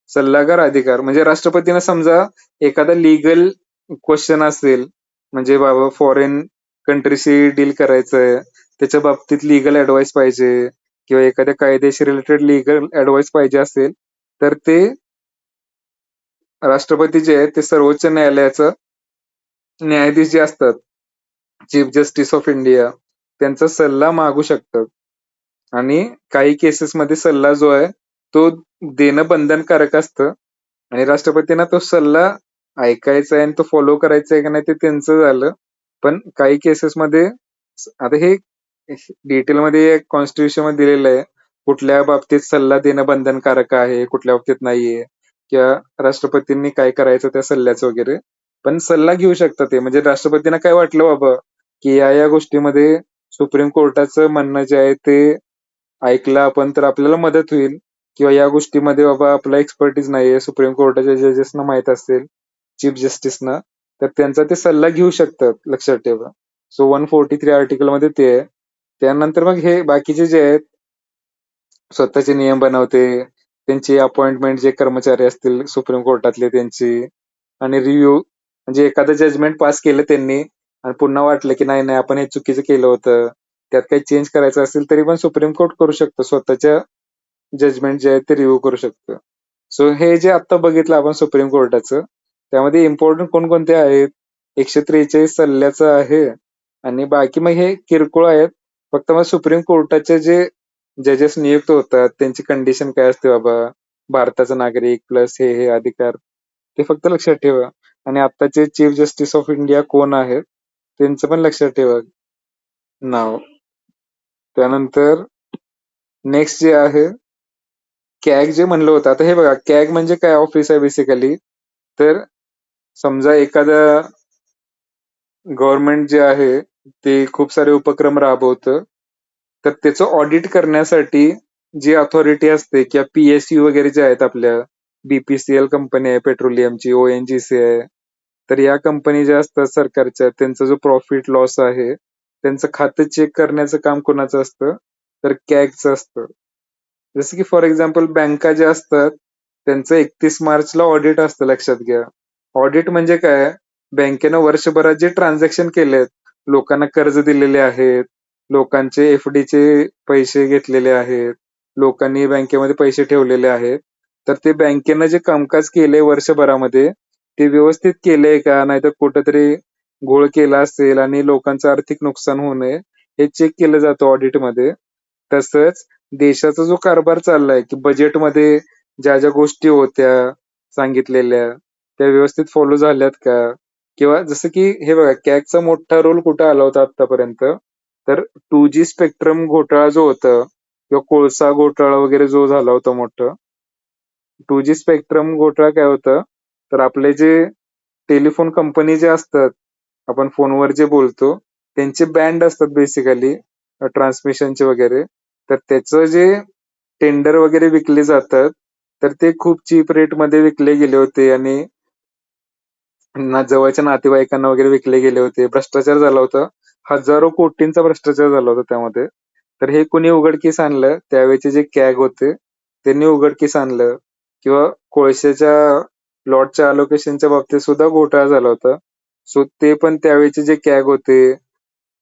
सल्लागार अधिकार. म्हणजे राष्ट्रपतींना समजा एखादा लिगल क्वेश्चन असेल, म्हणजे बाबा फॉरेन कंट्रीशी डील करायचंय, त्याच्या बाबतीत लिगल ऍडवाइस पाहिजे किंवा एखाद्या कायद्याशी रिलेटेड लिगल ऍडवाइस पाहिजे असेल, तर ते राष्ट्रपती जे आहेत ते सर्वोच्च न्यायालयाचं न्यायाधीश जे असतात, चीफ जस्टिस ऑफ इंडिया, त्यांचा सल्ला मागू शकतात. आणि काही केसेसमध्ये सल्ला जो आहे तो देणं बंधनकारक असतं आणि राष्ट्रपतींना तो सल्ला ऐकायचा आहे आणि तो फॉलो करायचा आहे का नाही ते त्यांचं झालं. पण काही केसेसमध्ये आता हे डिटेलमध्ये कॉन्स्टिट्यूशन मध्ये दिलेलं आहे कुठल्या बाबतीत सल्ला देणं बंधनकारक आहे, कुठल्या बाबतीत नाहीये, किंवा राष्ट्रपतींनी काय करायचं त्या सल्ल्याचं वगैरे. पण सल्ला घेऊ शकतात ते, म्हणजे राष्ट्रपतींना काय वाटलं बाबा की या गोष्टीमध्ये सुप्रीम कोर्टाचं म्हणणं जे आहे ते ऐकलं आपण तर आपल्याला मदत होईल, किंवा या गोष्टीमध्ये बाबा आपला एक्सपर्टीज नाहीये, सुप्रीम कोर्टाच्या जजेसना माहित असेल, चीफ जस्टिसना, तर त्यांचा ते सल्ला घेऊ शकतात, लक्षात ठेवा. सो 143 आर्टिकल मध्ये ते आहे. त्यानंतर मग हे बाकीचे जे आहेत स्वतःचे नियम बनवते, त्यांची अपॉइंटमेंट जे कर्मचारी असतील सुप्रीम कोर्टातले त्यांची, आणि रिव्ह्यू म्हणजे एखादं जजमेंट पास केलं त्यांनी आणि पुन्हा वाटलं की नाही नाही आपण हे चुकीचं केलं होतं, त्यात काही चेंज करायचं असेल तरी पण सुप्रीम कोर्ट करू शकतं. स्वतःच्या जजमेंट जे आहे ते रिव्ह्यू करू शकतं. सो हे जे आता बघितलं आपण सुप्रीम कोर्टाचं, त्यामध्ये इम्पॉर्टंट कोणकोणते आहेत? 143 सल्ल्याचं आहे आणि बाकी मग हे किरकोळ आहेत. फक्त मग सुप्रीम कोर्टाचे जे जजेस नियुक्त होतात त्यांची कंडिशन काय असते बाबा, भारताचा नागरिक प्लस हे हे अधिकार, ते फक्त लक्षात ठेवा. आणि आत्ताचे चीफ जस्टिस ऑफ इंडिया कोण आहेत त्यांचं पण लक्षात ठेवा नाव. त्यानंतर नेक्स्ट जे आहे कॅग जे म्हणलं होतं, आता हे बघा कॅग म्हणजे काय ऑफिस आहे बेसिकली, तर समजा एखादा गव्हर्नमेंट जे आहे ते खूप सारे उपक्रम राबवतं, तर त्याचं ऑडिट करण्यासाठी जी अथॉरिटी असते किंवा PSU वगैरे जे आहेत आपल्या, BPCL कंपनी आहे पेट्रोलियमची, ONGC आहे, तर या कंपनी ज्या असतात सरकारच्या त्यांचा जो प्रॉफिट लॉस आहे त्यांचं खातं चेक करण्याचं काम कोणाचं असतं, तर कॅगचं असतं. जसं की फॉर एक्झाम्पल बँका ज्या असतात त्यांचं 31 मार्चला ऑडिट असतं, लक्षात घ्या. ऑडिट म्हणजे काय, बँकेनं वर्षभरात जे ट्रान्झॅक्शन केलेत, लोकांना कर्ज दिलेले आहेत, लोकांचे FD चे पैसे घेतलेले आहेत, लोकांनी बँकेमध्ये पैसे ठेवलेले आहेत, तर ते बँकेनं जे कामकाज केलंय वर्षभरामध्ये ते व्यवस्थित केलंय का, नाहीतर कुठंतरी घोळ केला असेल आणि लोकांचं आर्थिक नुकसान होऊ नये हे चेक केलं जातं ऑडिटमध्ये. तसंच देशाचा जो कारभार चाललाय की बजेटमध्ये ज्या ज्या गोष्टी होत्या सांगितलेल्या त्या व्यवस्थित फॉलो झाल्यात का, किंवा जसं की हे बघा कॅगचा मोठा रोल कुठं आला होता आतापर्यंत, तर 2G स्पेक्ट्रम घोटाळा जो होता किंवा कोळसा घोटाळा वगैरे जो झाला होता मोठा, 2G स्पेक्ट्रम घोटाळा काय होतं, तर आपले जे टेलिफोन कंपनी जे असतात, आपण फोनवर जे बोलतो त्यांचे बँड असतात बेसिकली ट्रान्समिशनचे वगैरे, तर त्याचं जे टेंडर वगैरे विकले जातात तर ते खूप चीप रेटमध्ये विकले गेले होते आणि जवळच्या नातेवाईकांना वगैरे विकले गेले होते. भ्रष्टाचार झाला होता. हजारो कोटींचा भ्रष्टाचार झाला होता त्यामध्ये. तर हे कोणी उघडकीस आणलं, त्यावेळेचे जे कॅग होते त्यांनी उघडकीस आणलं. किंवा कोळशाच्या प्लॉटच्या अलोकेशनच्या बाबतीत सुद्धा घोटाळा झाला होता. सो ते पण त्यावेळेचे जे कॅग होते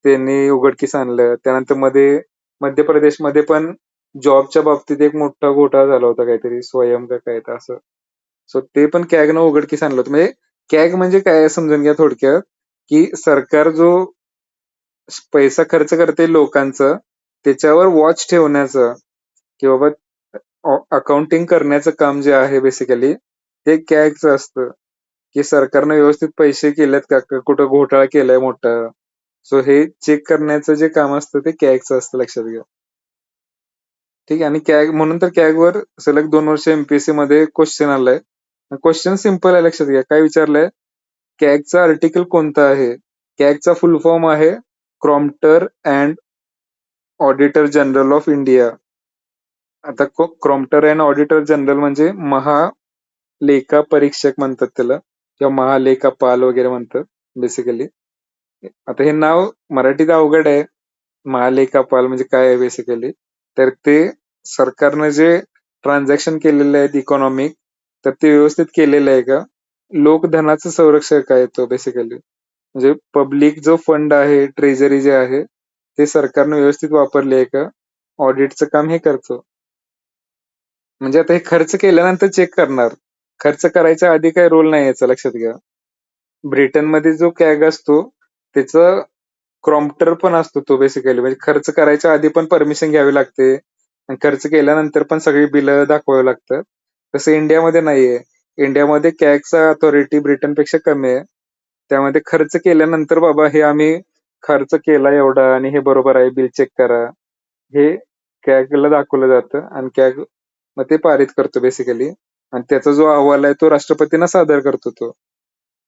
त्यांनी उघडकीस आणलं. त्यानंतर मध्ये मध्य प्रदेशमध्ये पण जॉबच्या बाबतीत एक मोठा घोटाळा झाला होता काहीतरी, स्वयं का काय तर असं. सो ते पण कॅगनं उघडकीस आणलं होतं. म्हणजे कॅग म्हणजे काय समजून घ्या थोडक्यात, की सरकार जो पैसा खर्च करते लोकांचा त्याच्यावर वॉच ठेवण्याचं, की बाबा अकाउंटिंग करण्याचं काम जे आहे बेसिकली ते कॅगचं असतं, की सरकारनं व्यवस्थित पैसे केलेत का, कुठं घोटाळा केलाय मोठा. सो हे चेक करण्याचं जे काम असतं ते कॅगचं असतं, लक्षात घ्या. ठीक आहे. आणि कॅग म्हणून तर कॅगवर सलग 2 वर्ष MPSC मध्ये क्वेश्चन आलाय. क्वेश्चन सिम्पल आहे, लक्षात घ्या. काय विचारलंय, कॅगचा आर्टिकल कोणता आहे? कॅगचा फुल फॉर्म आहे comptroller and auditor general of India. आता क्रॉम्प्टर अँड ऑडिटर जनरल म्हणजे महालेखा परीक्षक म्हणतात त्याला, किंवा महालेखापाल वगैरे म्हणतात बेसिकली. आता हे नाव मराठीत अवघड आहे. महालेखापाल म्हणजे काय आहे बेसिकली, तर ते सरकारनं जे ट्रान्झॅक्शन केलेले आहेत इकॉनॉमिक, तर ते व्यवस्थित केलेलं आहे का, लोकधनाचं संरक्षक आहे तो बेसिकली. म्हणजे पब्लिक जो फंड आहे, ट्रेझरी जे आहे ते सरकारनं व्यवस्थित वापरले आहे का, ऑडिटचं काम हे करतो. म्हणजे आता हे खर्च केल्यानंतर चेक करणार, खर्च करायच्या आधी काही रोल नाही याचा, लक्षात घ्या. ब्रिटनमध्ये जो कॅग असतो त्याचं क्रॉम्प्टर पण असतो तो बेसिकली, म्हणजे खर्च करायच्या आधी पण परमिशन घ्यावी लागते आणि खर्च केल्यानंतर पण सगळी बिलं दाखवावी लागतात. तसं इंडियामध्ये नाहीये. इंडियामध्ये कॅगचा अथॉरिटी ब्रिटनपेक्षा कमी आहे. त्यामध्ये खर्च केल्यानंतर बाबा हे आम्ही खर्च केला एवढा आणि हे बरोबर आहे, बिल चेक करा, हे कॅगला दाखवलं जातं आणि कॅग मग ते पारित करतो बेसिकली. आणि त्याचा जो अहवाल आहे तो राष्ट्रपतींना सादर करतो तो.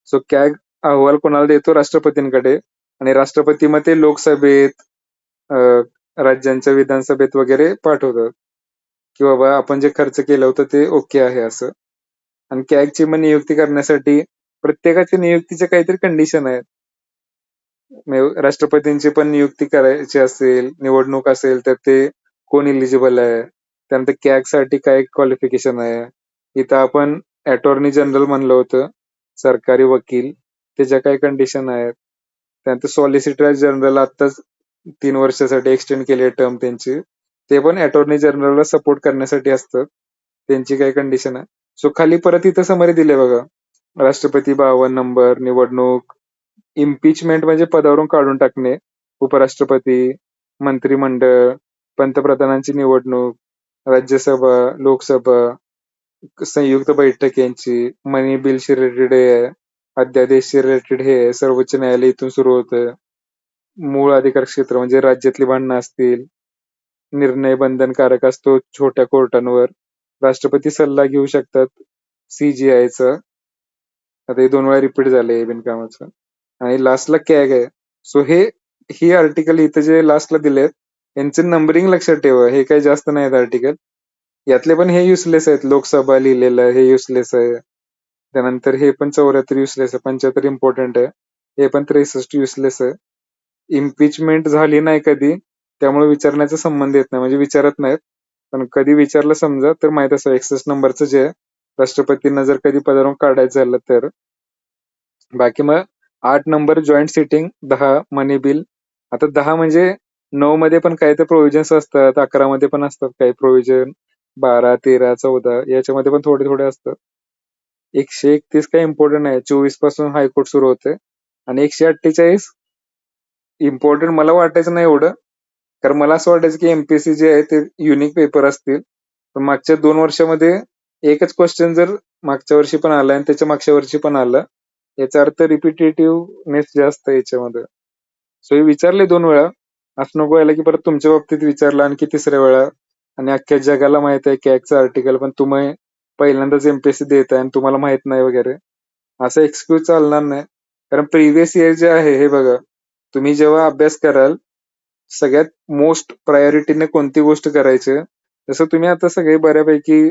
सो कॅग अहवाल कोणाला देतो, राष्ट्रपतींकडे, आणि राष्ट्रपती मग ते लोकसभेत, राज्यांच्या विधानसभेत वगैरे पाठवतात, की बाबा आपण जे खर्च केलं होतं ते ओके आहे असं. आणि कॅगची मग नियुक्ती करण्यासाठी प्रत्येकाच्या नियुक्तीचे काहीतरी कंडिशन आहेत. म्हणजे राष्ट्रपतींची पण नियुक्ती करायची असेल, निवडणूक असेल, तर ते कोण इलिजिबल आहे, त्यानंतर कॅगसाठी काय क्वालिफिकेशन आहे. इथं आपण अटॉर्नी जनरल म्हणलं होतं, सरकारी वकील, त्याच्या काय कंडिशन आहेत. त्यानंतर सॉलिसिटर जनरल आत्ताच 3 वर्षासाठी एक्सटेंड केली आहे टर्म त्यांची. ते पण अटॉर्नी जनरलला सपोर्ट करण्यासाठी असतं. त्यांची काय कंडिशन आहे. सो खाली परत इथं समरी दिली बघा. राष्ट्रपती 52 नंबर, निवडणूक, इम्पिचमेंट म्हणजे पदावरून काढून टाकणे, उपराष्ट्रपती, मंत्रिमंडळ, पंतप्रधानांची निवडणूक, राज्यसभा, लोकसभा, संयुक्त बैठक यांची, मनी बिलशी रिलेटेड आहे, अध्यादेशशी रिलेटेड हे आहे, सर्वोच्च न्यायालय इथून सुरू होतं. मूळ अधिकार क्षेत्र म्हणजे राज्यातली भांडणं असतील, निर्णय बंधनकारक असतो छोट्या कोर्टांवर, राष्ट्रपती सल्ला घेऊ शकतात CGI-चा. आता हे 2 वेळा रिपीट झालंय बिनकामाचं. आणि लास्टला कॅग आहे. सो ही आर्टिकल इथं जे लास्टला दिलेत यांचं नंबरिंग लक्षात ठेवा. हे काही जास्त नाहीत आर्टिकल. यातले पण हे युजलेस आहेत. लोकसभा लिहिलेलं हे युजलेस आहे. त्यानंतर हे पण 74 युजलेस आहे. 75 इम्पॉर्टंट आहे. हे पण 63 युजलेस आहे. इम्पिचमेंट झाली नाही कधी, त्यामुळे विचारण्याचा संबंध येत नाही. म्हणजे विचारत नाहीत. पण कधी विचारलं समजा तर माहित असं 61 नंबरचं जे आहे, राष्ट्रपतींना जर कधी पदावरून काढायचं झालं तर. बाकी मग 8 नंबर जॉईंट सिटिंग, 10 मनी बिल. आता 10 म्हणजे 9 मध्ये पण काही तर प्रोव्हिजन्स असतात, 11 मध्ये पण असतात काही प्रोव्हिजन, 12, 13, 14 याच्यामध्ये पण थोडे थोडे असतात. 131 काही इम्पॉर्टंट आहे. 24 पासून हायकोर्ट सुरू होते आणि 148 इम्पॉर्टंट मला वाटायचं नाही एवढं, कारण मला असं वाटायचं की MPSC जे आहे ते युनिक पेपर असतील. पण मागच्या 2 वर्षामध्ये एकच क्वेश्चन जर मागच्या वर्षी पण आला आणि त्याच्या मागच्या वर्षी पण आलं, याचा अर्थ रिपिटेटिव्हनेस जास्त आहे याच्यामध्ये. सो हे विचारले 2 वेळा. असं नको व्हायला की परत तुमच्या बाबतीत विचारलं आणखी 3ऱ्या वेळा आणि अख्ख्या जगाला माहित आहे कॅगचं आर्टिकल, पण तुम्ही पहिल्यांदाच MPSC देताय आणि तुम्हाला माहित नाही वगैरे. असं एक्सक्यूज चालणार नाही. कारण प्रिव्हियस इयर जे आहे हे बघा, तुम्ही जेव्हा अभ्यास कराल सगळ्यात मोस्ट प्रायोरिटीने कोणती गोष्ट करायची, जसं तुम्ही आता सगळे बऱ्यापैकी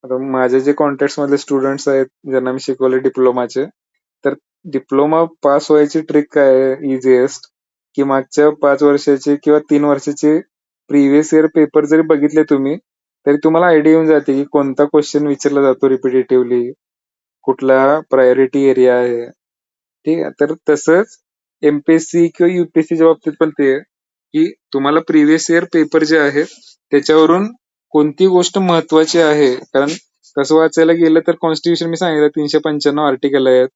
आता माझे जे कॉन्टॅक्ट मधले स्टुडंट्स आहेत ज्यांना मी शिकवले डिप्लोमाचे, तर डिप्लोमा पास व्हायची ट्रिक काय आहे इझिएस्ट, की मागच्या 5 वर्षाचे किंवा 3 वर्षाचे प्रिव्हियस इयर पेपर जरी बघितले तुम्ही, तरी तुम्हाला आयडिया येऊन जाते की कोणता क्वेश्चन विचारला जातो रिपिटेटिव्हली, कुठला प्रायोरिटी एरिया आहे. ठीक आहे. तर तसंच MPSC किंवा UPSCच्या बाबतीत पण ते आहे, की तुम्हाला प्रिव्हियस इयर पेपर जे आहेत त्याच्यावरून कोणती गोष्ट महत्वाची आहे. कारण तसं वाचायला गेलं तर कॉन्स्टिट्यूशन मी सांगितलं 395 आर्टिकल आहेत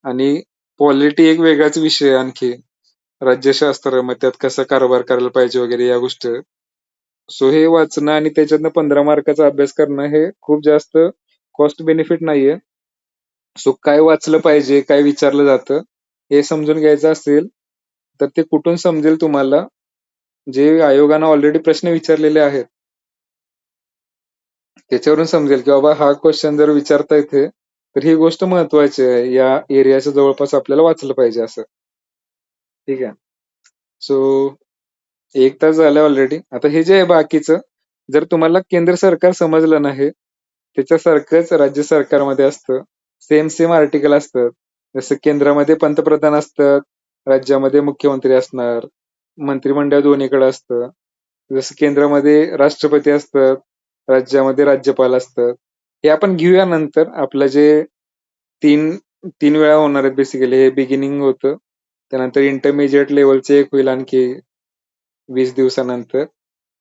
आणि पॉलिटी एक वेगळाच विषय आहे आणखी. राज्यशास्त्र, मग त्यात कसा कारभार करायला पाहिजे वगैरे या गोष्टी. सो हे वाचणं आणि त्याच्यातनं 15 मार्काचा अभ्यास करणं हे खूप जास्त कॉस्ट बेनिफिट नाहीये. सो काय वाचलं पाहिजे, काय विचारलं जातं हे समजून घ्यायचं असेल तर ते कुठून समजेल तुम्हाला, जे आयोगानं ऑलरेडी प्रश्न विचारलेले आहेत त्याच्यावरून समजेल की बाबा हा क्वेश्चन जर विचारता येते तर ही गोष्ट महत्वाची आहे, या एरियाच्या जवळपास आपल्याला वाचलं पाहिजे असं. ठीक आहे. सो 1 तास झाला ऑलरेडी. आता हे जे आहे बाकीचं, जर तुम्हाला केंद्र सरकार समजलं नाही, त्याच्यासारखंच राज्य सरकारमध्ये असतं. सेम सेम आर्टिकल असतात. जसं केंद्रामध्ये पंतप्रधान असतात, राज्यामध्ये मुख्यमंत्री असणार, मंत्रिमंडळ दोन्हीकडे असतं. जसं केंद्रामध्ये राष्ट्रपती असतात, राज्यामध्ये राज्यपाल असतात. हे आपण घेऊया नंतर. आपलं जे 3 वेळा होणार आहेत बेसिकली. हे बिगिनिंग होतं. त्यानंतर इंटरमिजिएट लेव्हलचे एक होईल आणखी 20 दिवसानंतर.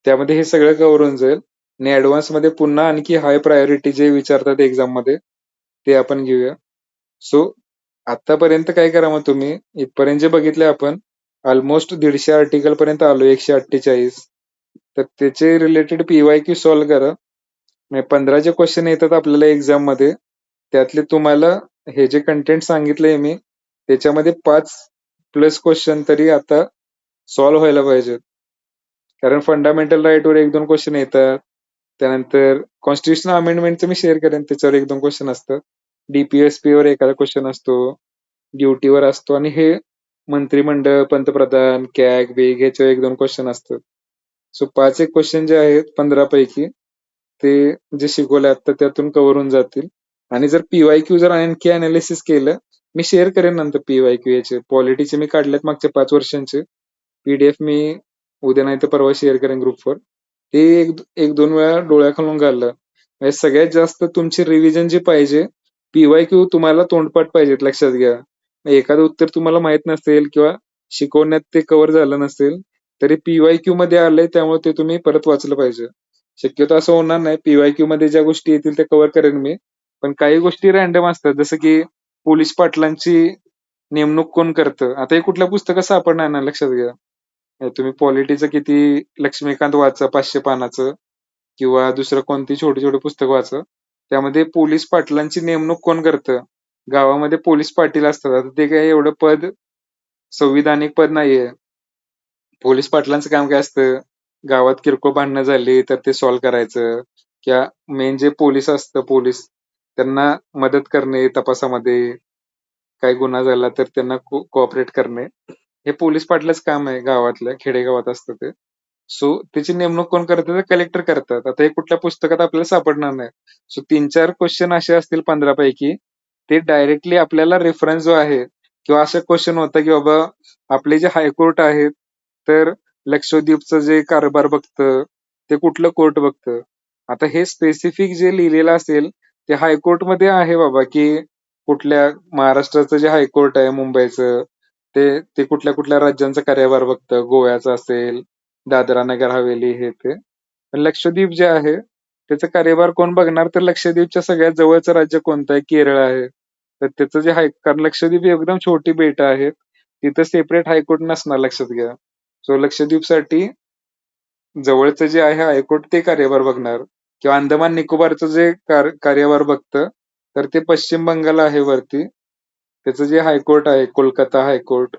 त्यामध्ये हे सगळं कव्हर होऊन जाईल आणि ऍडव्हान्समध्ये पुन्हा आणखी हाय प्रायोरिटी जे विचारतात एक्झाममध्ये ते आपण घेऊया. सो आतापर्यंत काय करा मग तुम्ही, इथपर्यंत जे बघितले आपण ऑलमोस्ट 150 आर्टिकल पर्यंत आलो, 148. तर त्याचे रिलेटेड PYQ सॉल्व्ह करा. म्हणजे 15 जे क्वेश्चन येतात आपल्याला एक्झाम मध्ये, त्यातले तुम्हाला हे जे कंटेंट सांगितलंय मी त्याच्यामध्ये 5+ क्वेश्चन तरी आता सॉल्व्ह व्हायला पाहिजेत. कारण फंडामेंटल राईटवर 1-2 क्वेश्चन येतात. त्यानंतर कॉन्स्टिट्यूशनल अमेंडमेंटचं मी शेअर करेन, त्याच्यावर 1-2 क्वेश्चन असतात. DPSP वर एखादा क्वेश्चन असतो, ड्युटीवर असतो आणि हे मंत्रिमंडळ, पंतप्रधान, कॅग, बेग ह्याच्यावर 1-2 क्वेश्चन असतात. सो 5 क्वेश्चन जे आहेत 15 पैकी ते जे शिकवले आता त्यातून कव्हर होऊन जातील. आणि जर PYQ जर आणखी अनालिसिस केलं, मी शेअर करेन नंतर PYQ याचे. पॉलिटीचे मी काढलेत मागच्या 5 वर्षांचे. PDF मी उद्या नाही तर परवा शेअर करेन ग्रुपवर. ते 1-2 वेळा डोळ्याखालून घाललं. म्हणजे सगळ्यात जास्त तुमची रिव्हिजन जी पाहिजे, PYQ तुम्हाला तोंडपाठ पाहिजेत लक्षात घ्या. एखादं उत्तर तुम्हाला माहित नसेल किंवा शिकवण्यात ते कव्हर झालं नसेल तरी पीवायक्यू मध्ये आलंय, त्यामुळे ते तुम्ही परत वाचलं पाहिजे. शक्यतो असं होणार नाही, पीवायक्यू मध्ये ज्या गोष्टी येतील त्या कव्हर करेन मी, पण काही गोष्टी रॅन्डम असतात, जसं की पोलीस पाटलांची नेमणूक कोण करतं. आता हे कुठल्या पुस्तकात सापडणार ना, लक्षात घ्या. तुम्ही पॉलिटीचं किती लक्ष्मीकांत वाचा 500 पानाचं, किंवा दुसरं कोणती छोटी छोटी पुस्तक वाचा, त्यामध्ये पोलीस पाटलांची नेमणूक कोण करतं. गावामध्ये पोलीस पाटील असतात. आता ते काही एवढं पद संविधानिक पद नाहीये. पोलीस पाटलांचं काम काय असतं, गावात किरकोळ भांडणं झाली तर ते सॉल्व्ह करायचं, किंवा मेन जे पोलीस असतं, पोलीस त्यांना मदत करणे तपासामध्ये, काही गुन्हा झाला तर त्यांना कोऑपरेट करणे, हे पोलीस पाटलाच काम आहे. गावातल्या खेडेगावात असतं ते. सो त्याची नेमणूक कोण करतं, तर कलेक्टर करतात. आता हे कुठल्या पुस्तकात आपल्याला सापडणार नाही. सो 3-4 क्वेश्चन असे असतील 15 पैकी, ते डायरेक्टली आपल्याला रेफरन्स जो आहे, किंवा असे क्वेश्चन होतं की बाबा आपले जे हायकोर्ट आहेत, तर लक्षद्वीपचं जे कारभार बघतं ते कुठलं कोर्ट बघतं. आता हे स्पेसिफिक जे लिहिलेलं असेल ते हायकोर्टमध्ये आहे बाबा, की कुठल्या महाराष्ट्राचं जे हायकोर्ट आहे मुंबईचं, ते कुठल्या कुठल्या राज्यांचा कार्यभार बघतं. गोव्याचं असेल, दादरा नगर हवेली, हे ते. पण लक्षद्वीप जे आहे त्याचा कार्यभार कोण बघणार, तर लक्षद्वीपच्या सगळ्यात जवळचं राज्य कोणतं आहे, केरळ आहे. तर त्याचं जे कारण लक्षद्वीप ही एकदम छोटी बेटं आहेत, तिथं सेपरेट हायकोर्ट नसणार, लक्षात घ्या. सो लक्षद्वीपसाठी जवळचं जे आहे हायकोर्ट ते कार्यभार बघणार, किंवा अंदमान निकोबारचं जे कार्यभार बघतं, तर ते पश्चिम बंगाल आहे वरती. त्याचं जे हायकोर्ट आहे कोलकाता हायकोर्ट,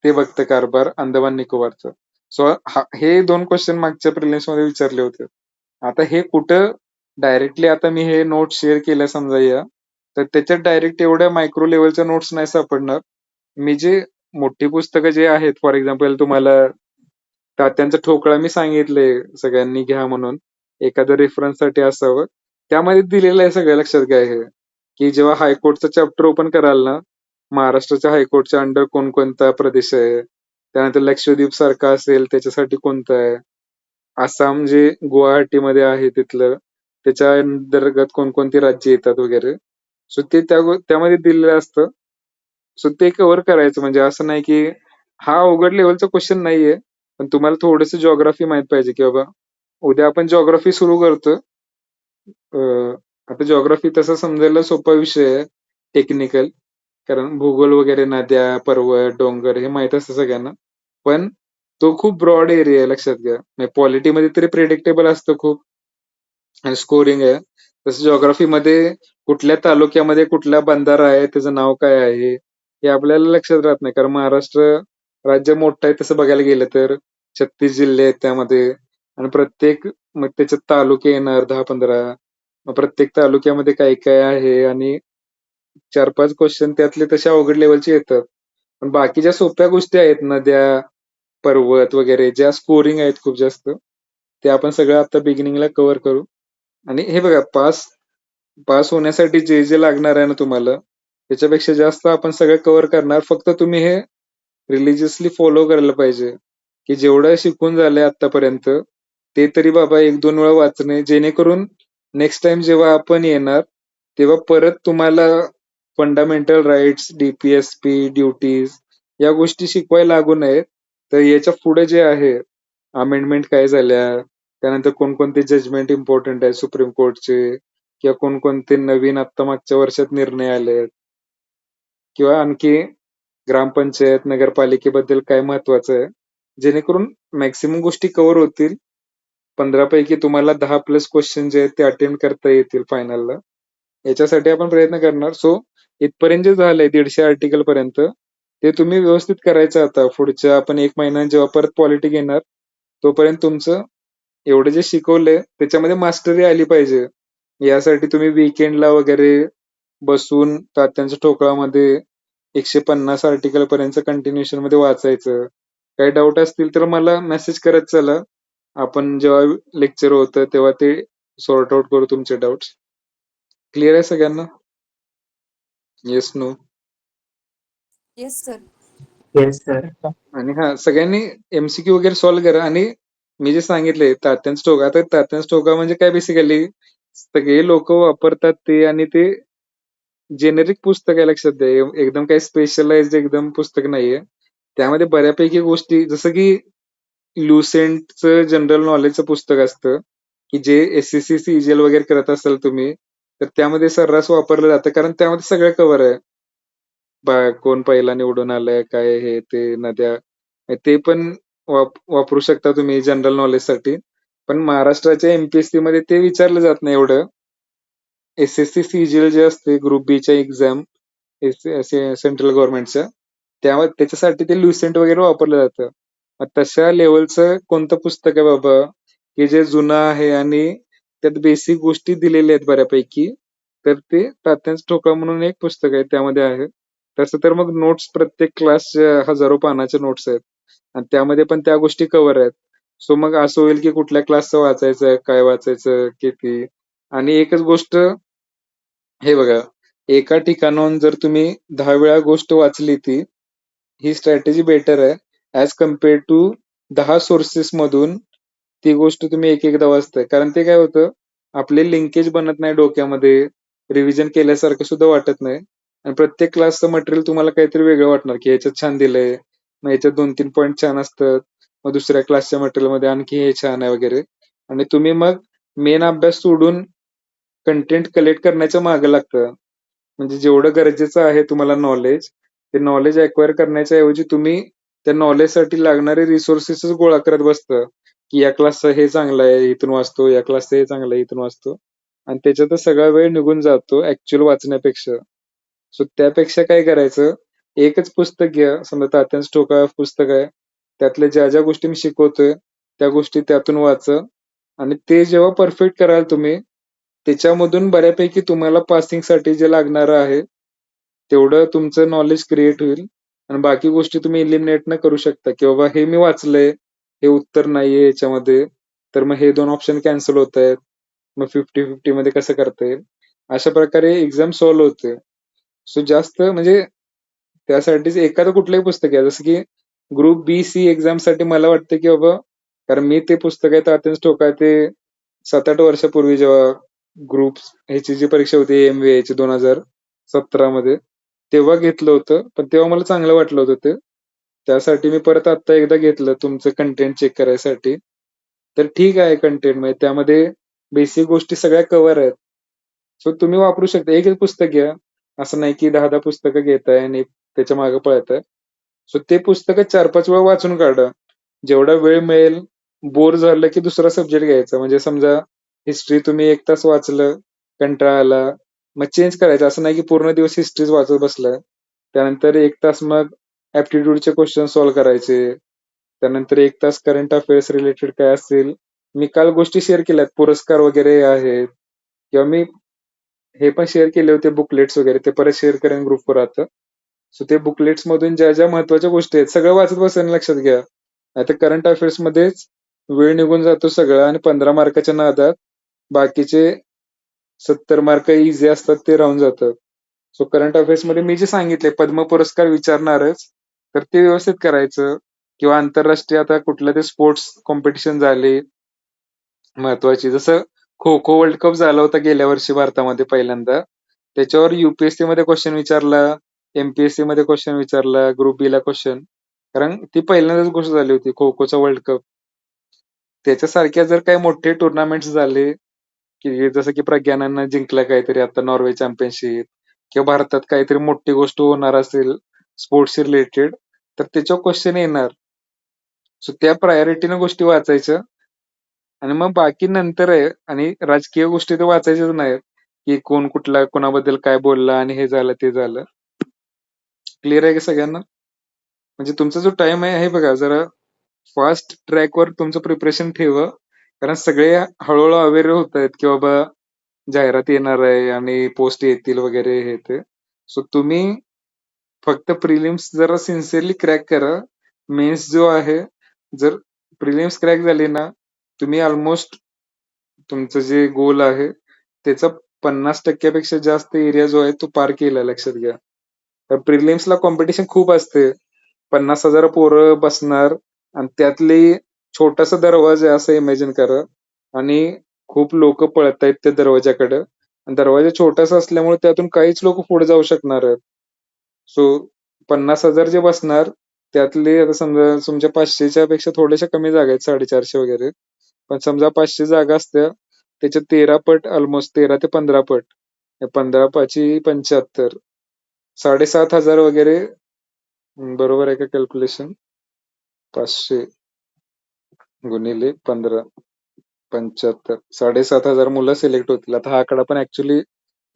ते बघतं कारभार अंदमान निकोबारचं. सो हे 2 क्वेश्चन मागच्या प्रिलिम्स मध्ये विचारले होते. आता हे कुठं डायरेक्टली, आता मी हे नोट्स शेअर केल्या समजा या, तर त्याच्यात डायरेक्ट एवढ्या मायक्रो लेवलच्या नोट्स नाही सापडणार. मी जे मोठी पुस्तकं जे आहेत, फॉर एक्झाम्पल तुम्हाला तात्यांचा ठोकळा मी सांगितले सगळ्यांनी घ्या म्हणून, एखाद्या रेफरन्ससाठी असावं. त्यामध्ये दिलेलं आहे सगळं, लक्षात घ्या हे, की जेव्हा हायकोर्टचा चॅप्टर ओपन कराल ना, महाराष्ट्राच्या हायकोर्टच्या अंडर कोणकोणता प्रदेश आहे, त्यानंतर लक्षद्वीप सारखा असेल त्याच्यासाठी कोणतं आहे, आसाम जे गुवाहाटीमध्ये आहे तिथलं, त्याच्या अंतर्गत कोणकोणती राज्य येतात वगैरे. सो ते त्यामध्ये दिलेलं असतं. सो ते कव्हर करायचं. म्हणजे असं नाही की हा अवघड लेवलचा क्वेश्चन नाहीये, पण तुम्हाला थोडंसं जिओग्राफी माहित पाहिजे, की बाबा उद्या आपण जिओग्राफी सुरू करतो. आता जिओग्राफी तसं समजायला सोपा विषय आहे, टेक्निकल. कारण भूगोल वगैरे, नद्या, पर्वत, डोंगर हे माहित असतं सगळ्यांना. पण तो खूप ब्रॉड एरिया आहे, लक्षात घ्या. म्हणजे पॉलिटीमध्ये तरी प्रेडिक्टेबल असतं खूप, आणि स्कोरिंग आहे. तसं जिओग्राफीमध्ये कुठल्या तालुक्यामध्ये कुठला बंधारा आहे, त्याचं नाव काय आहे, हे आपल्याला लक्षात राहत नाही. कारण महाराष्ट्र राज्य मोठं आहे तसं बघायला गेलं तर, 36 जिल्हे आहेत त्यामध्ये, आणि प्रत्येक मग त्याच्यात तालुके येणार 10-15. मग प्रत्येक तालुक्यामध्ये काय काय आहे, आणि 4-5 क्वेश्चन त्यातले तसे अवघड लेवलचे येतात. पण बाकीच्या सोप्या गोष्टी आहेत, नद्या, पर्वत वगैरे, ज्या स्कोरिंग आहेत खूप जास्त, ते आपण सगळं आता बिगिनिंगला कव्हर करू. आणि हे बघा, पास पास होण्यासाठी जे जे लागणार आहे ना तुम्हाला, त्याच्यापेक्षा जास्त आपण सगळं कव्हर करणार. फक्त तुम्ही हे रिलिजियसली फॉलो करायला पाहिजे, की जेवढं शिकून झालंय आतापर्यंत ते तरी बाबा 1-2 वेळा वाचणे, जेणेकरून नेक्स्ट टाइम जेव्हा आपण येणार तेव्हा परत तुम्हाला फंडामेंटल राईट्स, डीपीएसपी, ड्युटीज या गोष्टी शिकवायला लागू नयेत. तर याच्या पुढे जे आहे, अमेंडमेंट काय झाल्या, त्यानंतर कोणकोणते जजमेंट इम्पॉर्टंट आहे सुप्रीम कोर्टचे, किंवा कोणकोणते नवीन आत्ता मागच्या वर्षात निर्णय आले, किंवा आणखी ग्रामपंचायत, नगरपालिकेबद्दल काय महत्वाचं आहे, जेणेकरून मॅक्सिमम गोष्टी कव्हर होतील. 15 पैकी तुम्हाला 10+ क्वेश्चन जे आहेत ते अटेम्प्ट करता येतील फायनलला. याच्यासाठी आपण प्रयत्न करणार. सो इथपर्यंत जे झालंय 150 आर्टिकल पर्यंत, ते तुम्ही व्यवस्थित करायचं. आता पुढच्या आपण 1 महिन्यात जेव्हा परत पॉलिटी घेणार, तोपर्यंत तुमचं एवढं जे शिकवलंय त्याच्यामध्ये मास्टरी आली पाहिजे. यासाठी तुम्ही वीकेंडला वगैरे बसून तात्यांच्या ठोकळामध्ये 150 आर्टिकल पर्यंत कंटिन्युएशन मध्ये वाचायचं. काही डाऊट असतील तर मला मेसेज करत चला. आपण जेव्हा लेक्चर होतं तेव्हा ते सॉर्ट आउट करू तुमचे डाऊट्स. क्लिअर आहे सगळ्यांना? Yes, no? Yes sir. Yes sir. आणि हा, सगळ्यांनी एमसीक्यू वगैरे सॉल्व्ह करा. आणि मी जे सांगितले तात्यांचा ठोका, आता तात्यांचा ठोका म्हणजे काय, बेसिकली सगळे लोक वापरतात ते, आणि ते जेनेरिक पुस्तक आहे, लक्षात द्या. एकदम काही स्पेशलाइज्ड एकदम पुस्तक नाहीये. त्यामध्ये बऱ्यापैकी गोष्टी, जसं की लुसेंटचं जनरल नॉलेजचं पुस्तक असतं, की जे एसएससी सीजीएल वगैरे करत असाल तुम्ही, तर त्यामध्ये सर्रास वापरलं जातं, कारण त्यामध्ये सगळं कव्हर आहे. कोण पहिला निवडून आलाय, काय हे ते नद्या, ते पण वापरू शकता तुम्ही जनरल नॉलेजसाठी. पण महाराष्ट्राच्या एमपीएससी मध्ये ते विचारलं जात नाही एवढं. एसएससी सीजीएल जे असते ग्रुप बीच्या एक्झाम, सेंट्रल गव्हर्नमेंटच्या, त्याच्यासाठी ते लुसेंट वगैरे वापरलं जातं. मग तशा लेवलचं कोणतं पुस्तक आहे बाबा, की जे जुनं आहे आणि त्यात बेसिक गोष्टी दिलेल्या आहेत बऱ्यापैकी, तर ते तात्यांचं ठोकळा म्हणून एक पुस्तक आहे, त्यामध्ये आहे. तसं तर मग नोट्स प्रत्येक क्लासच्या हजारो पानाच्या नोट्स आहेत आणि त्यामध्ये पण त्या गोष्टी कव्हर आहेत. सो मग असं होईल की कुठल्या क्लासचं वाचायचं, काय वाचायचं, किती. आणि एकच गोष्ट, हे बघा, एका ठिकाणाहून जर तुम्ही 10 वेळा गोष्ट वाचली, ही स्ट्रॅटेजी बेटर आहे ऍज कम्पेअर टू 10 सोर्सेस मधून ती गोष्ट तुम्ही एक एकदा वाचताय. कारण ते काय होतं, आपले लिंकेज बनत नाही डोक्यामध्ये, रिव्हिजन केल्यासारखं सुद्धा वाटत नाही, आणि प्रत्येक क्लासचं मटेरियल तुम्हाला काहीतरी वेगळं वाटणार, की ह्याच्यात छान दिलंय, मग ह्याच्यात 2-3 पॉईंट छान असतात, मग दुसऱ्या क्लासच्या मटेरियल मध्ये आणखी हे छान आहे वगैरे. आणि तुम्ही मग मेन अभ्यास सोडून कंटेंट कलेक्ट करण्याच्या मागे लागतं. म्हणजे जेवढं गरजेचं आहे तुम्हाला नॉलेज, ते नॉलेज अक्वायर करण्याच्या ऐवजी तुम्ही त्या नॉलेजसाठी लागणारे रिसोर्सेसच गोळा करत बसता, की या क्लासचं हे चांगलं आहे इथून वाचतो, या क्लासचं हे चांगलं आहे इथून वाचतो, आणि त्याच्यातच सगळा वेळ निघून जातो ऍक्च्युअल वाचण्यापेक्षा. सो त्यापेक्षा काय करायचं, एकच पुस्तक घ्या. समजा तात्यांचं ठोकळा पुस्तक आहे, त्यातल्या ज्या ज्या गोष्टी मी शिकवतोय त्या गोष्टी त्यातून वाचा, आणि ते जेव्हा परफेक्ट कराल तुम्ही, त्याच्यामधून बऱ्यापैकी तुम्हाला पासिंगसाठी जे लागणारं आहे तेवढं तुमचं नॉलेज क्रिएट होईल, आणि बाकी गोष्टी तुम्ही इलिमिनेट न करू शकता, की बाबा हे मी वाचलंय, हे उत्तर नाहीये याच्यामध्ये, तर मग हे 2 ऑप्शन कॅन्सल होत आहेत, मग 50-50 मध्ये कसं करता येईल. अशा प्रकारे एक्झाम सॉल्व्ह होते. सो जास्त म्हणजे त्यासाठीच एखादं कुठलंही पुस्तक आहे, जसं की ग्रुप बी सी एक्झाम साठी मला वाटतं की बाबा, कारण मी ते पुस्तक आहे तात्यांचं ठोकळा, ते 7-8 वर्षापूर्वी जेव्हा ग्रुप ह्याची जी परीक्षा होती एमबीए ची 2017 मध्ये, तेव्हा घेतलं होतं, पण तेव्हा मला चांगलं वाटलं होतं ते. त्यासाठी मी परत आता एकदा घेतलं तुमचं कंटेंट चेक करायसाठी. तर ठीक आहे, कंटेंट म्हणजे त्यामध्ये बेसिक गोष्टी सगळ्या कव्हर आहेत. सो तुम्ही वापरू शकता. एक पुस्तक घ्या. असं नाही की 10-10 पुस्तकं घेताय आणि त्याच्या मागे पळताय. सो ते पुस्तकं 4-5 वेळा वाचून काढा. जेवढा वेळ मिळेल, बोर झालं की दुसरा सब्जेक्ट घ्यायचा. म्हणजे समजा हिस्ट्री तुम्ही 1 तास वाचलं, कंटाळा आला, मग चेंज करायचं. असं नाही की पूर्ण दिवस हिस्ट्रीच वाचत बसलाय. त्यानंतर 1 तास मग ऍप्टिट्यूडचे क्वेश्चन सॉल्व्ह करायचे. त्यानंतर 1 तास करंट अफेअर्स रिलेटेड काय असेल. मी काल गोष्टी शेअर केल्यात, पुरस्कार वगैरे आहेत, किंवा मी हे पण शेअर केले होते बुकलेट्स वगैरे, ते परत शेअर करेन ग्रुपवर आता. सो ते बुकलेट्स मधून ज्या ज्या महत्वाच्या गोष्टी आहेत सगळं वाचत बसायला लक्षात घ्या. नाहीतर करंट अफेअर्स मध्येच वेळ निघून जातो सगळा, आणि 15 मार्काच्या नादात बाकीचे 70 मार्क इझी असतात ते राहून जातात. सो करंट अफेअर्स मध्ये मी जे सांगितले, पद्म पुरस्कार विचारणारच, तर ते व्यवस्थित करायचं. किंवा आंतरराष्ट्रीय आता कुठलं ते स्पोर्ट्स कॉम्पिटिशन झाले महत्वाची, जसं खो खो वर्ल्ड कप झाला होता गेल्या वर्षी भारतामध्ये पहिल्यांदा, त्याच्यावर युपीएससी मध्ये क्वेश्चन विचारला, एमपीएससी मध्ये क्वेश्चन विचारला, ग्रुप बी ला क्वेश्चन, कारण ती पहिल्यांदाच गोष्ट झाली होती खो खोचा वर्ल्ड कप. त्याच्यासारख्या जर काही मोठे टुर्नामेंट झाले, की जसं की प्रज्ञानानं जिंकलं काहीतरी आता नॉर्वे चॅम्पियनशिप, किंवा भारतात काहीतरी मोठी गोष्ट होणार असेल स्पोर्ट्स रिलेटेड, तर त्याच्यावर क्वेश्चन येणार. सो त्या प्रायोरिटीनं गोष्टी वाचायच्या, आणि मग बाकी नंतर आहे. आणि राजकीय गोष्टी तर वाचायच्याच नाहीत, की कोण कुठला कोणाबद्दल काय बोलला आणि हे झालं ते झालं. क्लिअर आहे का सगळ्यांना? म्हणजे तुमचा जो टाइम आहे हे बघा, जरा फास्ट ट्रॅकवर तुमचं प्रिपरेशन ठेवा, कारण सगळे हळूहळू अवेअर होत आहेत की बाबा जाहिरात येणार आहे आणि पोस्ट येतील वगैरे हे ते. सो तुम्ही फक्त प्रिलिम्स जरा सिन्सिअरली क्रॅक करा. मेन्स जो आहे, जर प्रिलिम्स क्रॅक झाली ना, तुम्ही ऑलमोस्ट तुमचं जे गोल आहे त्याचा 50% पेक्षा जास्त एरिया जो आहे तो पार केला, लक्षात घ्या. तर प्रिलिम्सला कॉम्पिटिशन खूप असते. 50,000 पोरं बसणार, आणि त्यातली छोटासा दरवाजा आहे असं इमॅजिन करा, आणि खूप लोक पळत आहेत त्या दरवाजाकडे, आणि दरवाजा छोटासा असल्यामुळे त्यातून काहीच लोक पुढे जाऊ शकणार आहेत. सो 50,000 जे बसणार त्यातले आता समजा तुमच्या 500च्या पेक्षा थोड्याशा कमी जागा आहेत, 450 वगैरे. पण समजा 500 जागा असत्या, त्याच्या 13 पट, ऑलमोस्ट 13 ते 15 पट. 15 पाची 75, 7,500 वगैरे. बरोबर आहे का कॅल्क्युलेशन? 500 गुणिले 15, 75, 7,500 मुलं सिलेक्ट होतील. आता हा आकडा पण ऍक्च्युली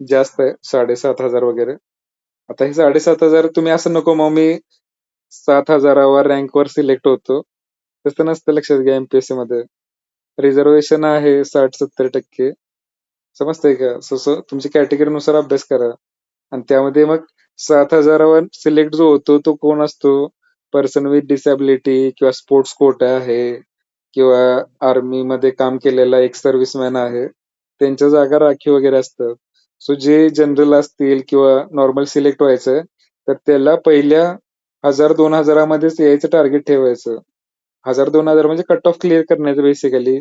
जास्त आहे, 7,500 वगैरे. आता हे 7,500 तुम्ही असं नको मग मी 7,000वर रँकवर सिलेक्ट होतो, तसं नसतं. लक्षात घ्या, एमपीएससी मध्ये रिझर्वेशन आहे 60-70%. समजतंय का? सो तुमच्या कॅटेगरीनुसार अभ्यास करा. आणि त्यामध्ये मग 7,000वर सिलेक्ट जो होतो तो कोण असतो? पर्सन विथ डिसॅबिलिटी किंवा स्पोर्ट्स कोटा आहे किंवा आर्मी मध्ये काम केलेला एक सर्व्हिसमॅन आहे, त्यांच्या जागा राखीव वगैरे असतात. सो जे जनरल असतील किंवा नॉर्मल सिलेक्ट व्हायचंय, तर त्याला पहिल्या 1,000-2,000मध्येच यायचं टार्गेट ठेवायचं. 1,000-2,000 म्हणजे कट ऑफ क्लिअर करण्याचं बेसिकली.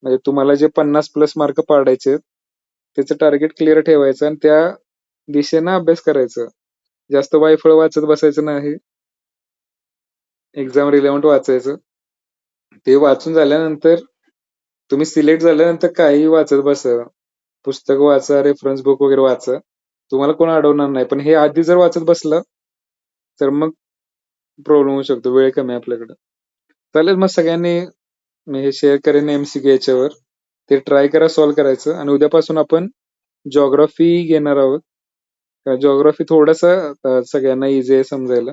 म्हणजे तुम्हाला जे 50+ मार्क पाडायचे त्याचं टार्गेट क्लिअर ठेवायचं आणि त्या दिशेनं अभ्यास करायचं. जास्त वायफळ वाचत बसायचं नाही. एक्झाम रिलेव्हंट वाचायचं. ते वाचून झाल्यानंतर तुम्ही सिलेक्ट झाल्यानंतर काहीही वाचत बसा. पुस्तक वाचा, रेफरन्स बुक वगैरे वाचा. तुम्हाला कोण अडवणार नाही. पण हे आधी जर वाचत बसलं तर मग प्रॉब्लेम होऊ शकतो. वेळ कमी आहे आपल्याकडे. चालेल, मग सगळ्यांनी मी हे शेअर करेन एमसीक्यू याच्यावर. ते ट्राय करा सॉल्व्ह करायचं. आणि उद्यापासून आपण जॉग्राफी घेणार आहोत. जॉग्राफी थोडंसं सगळ्यांना इझी आहे समजायला.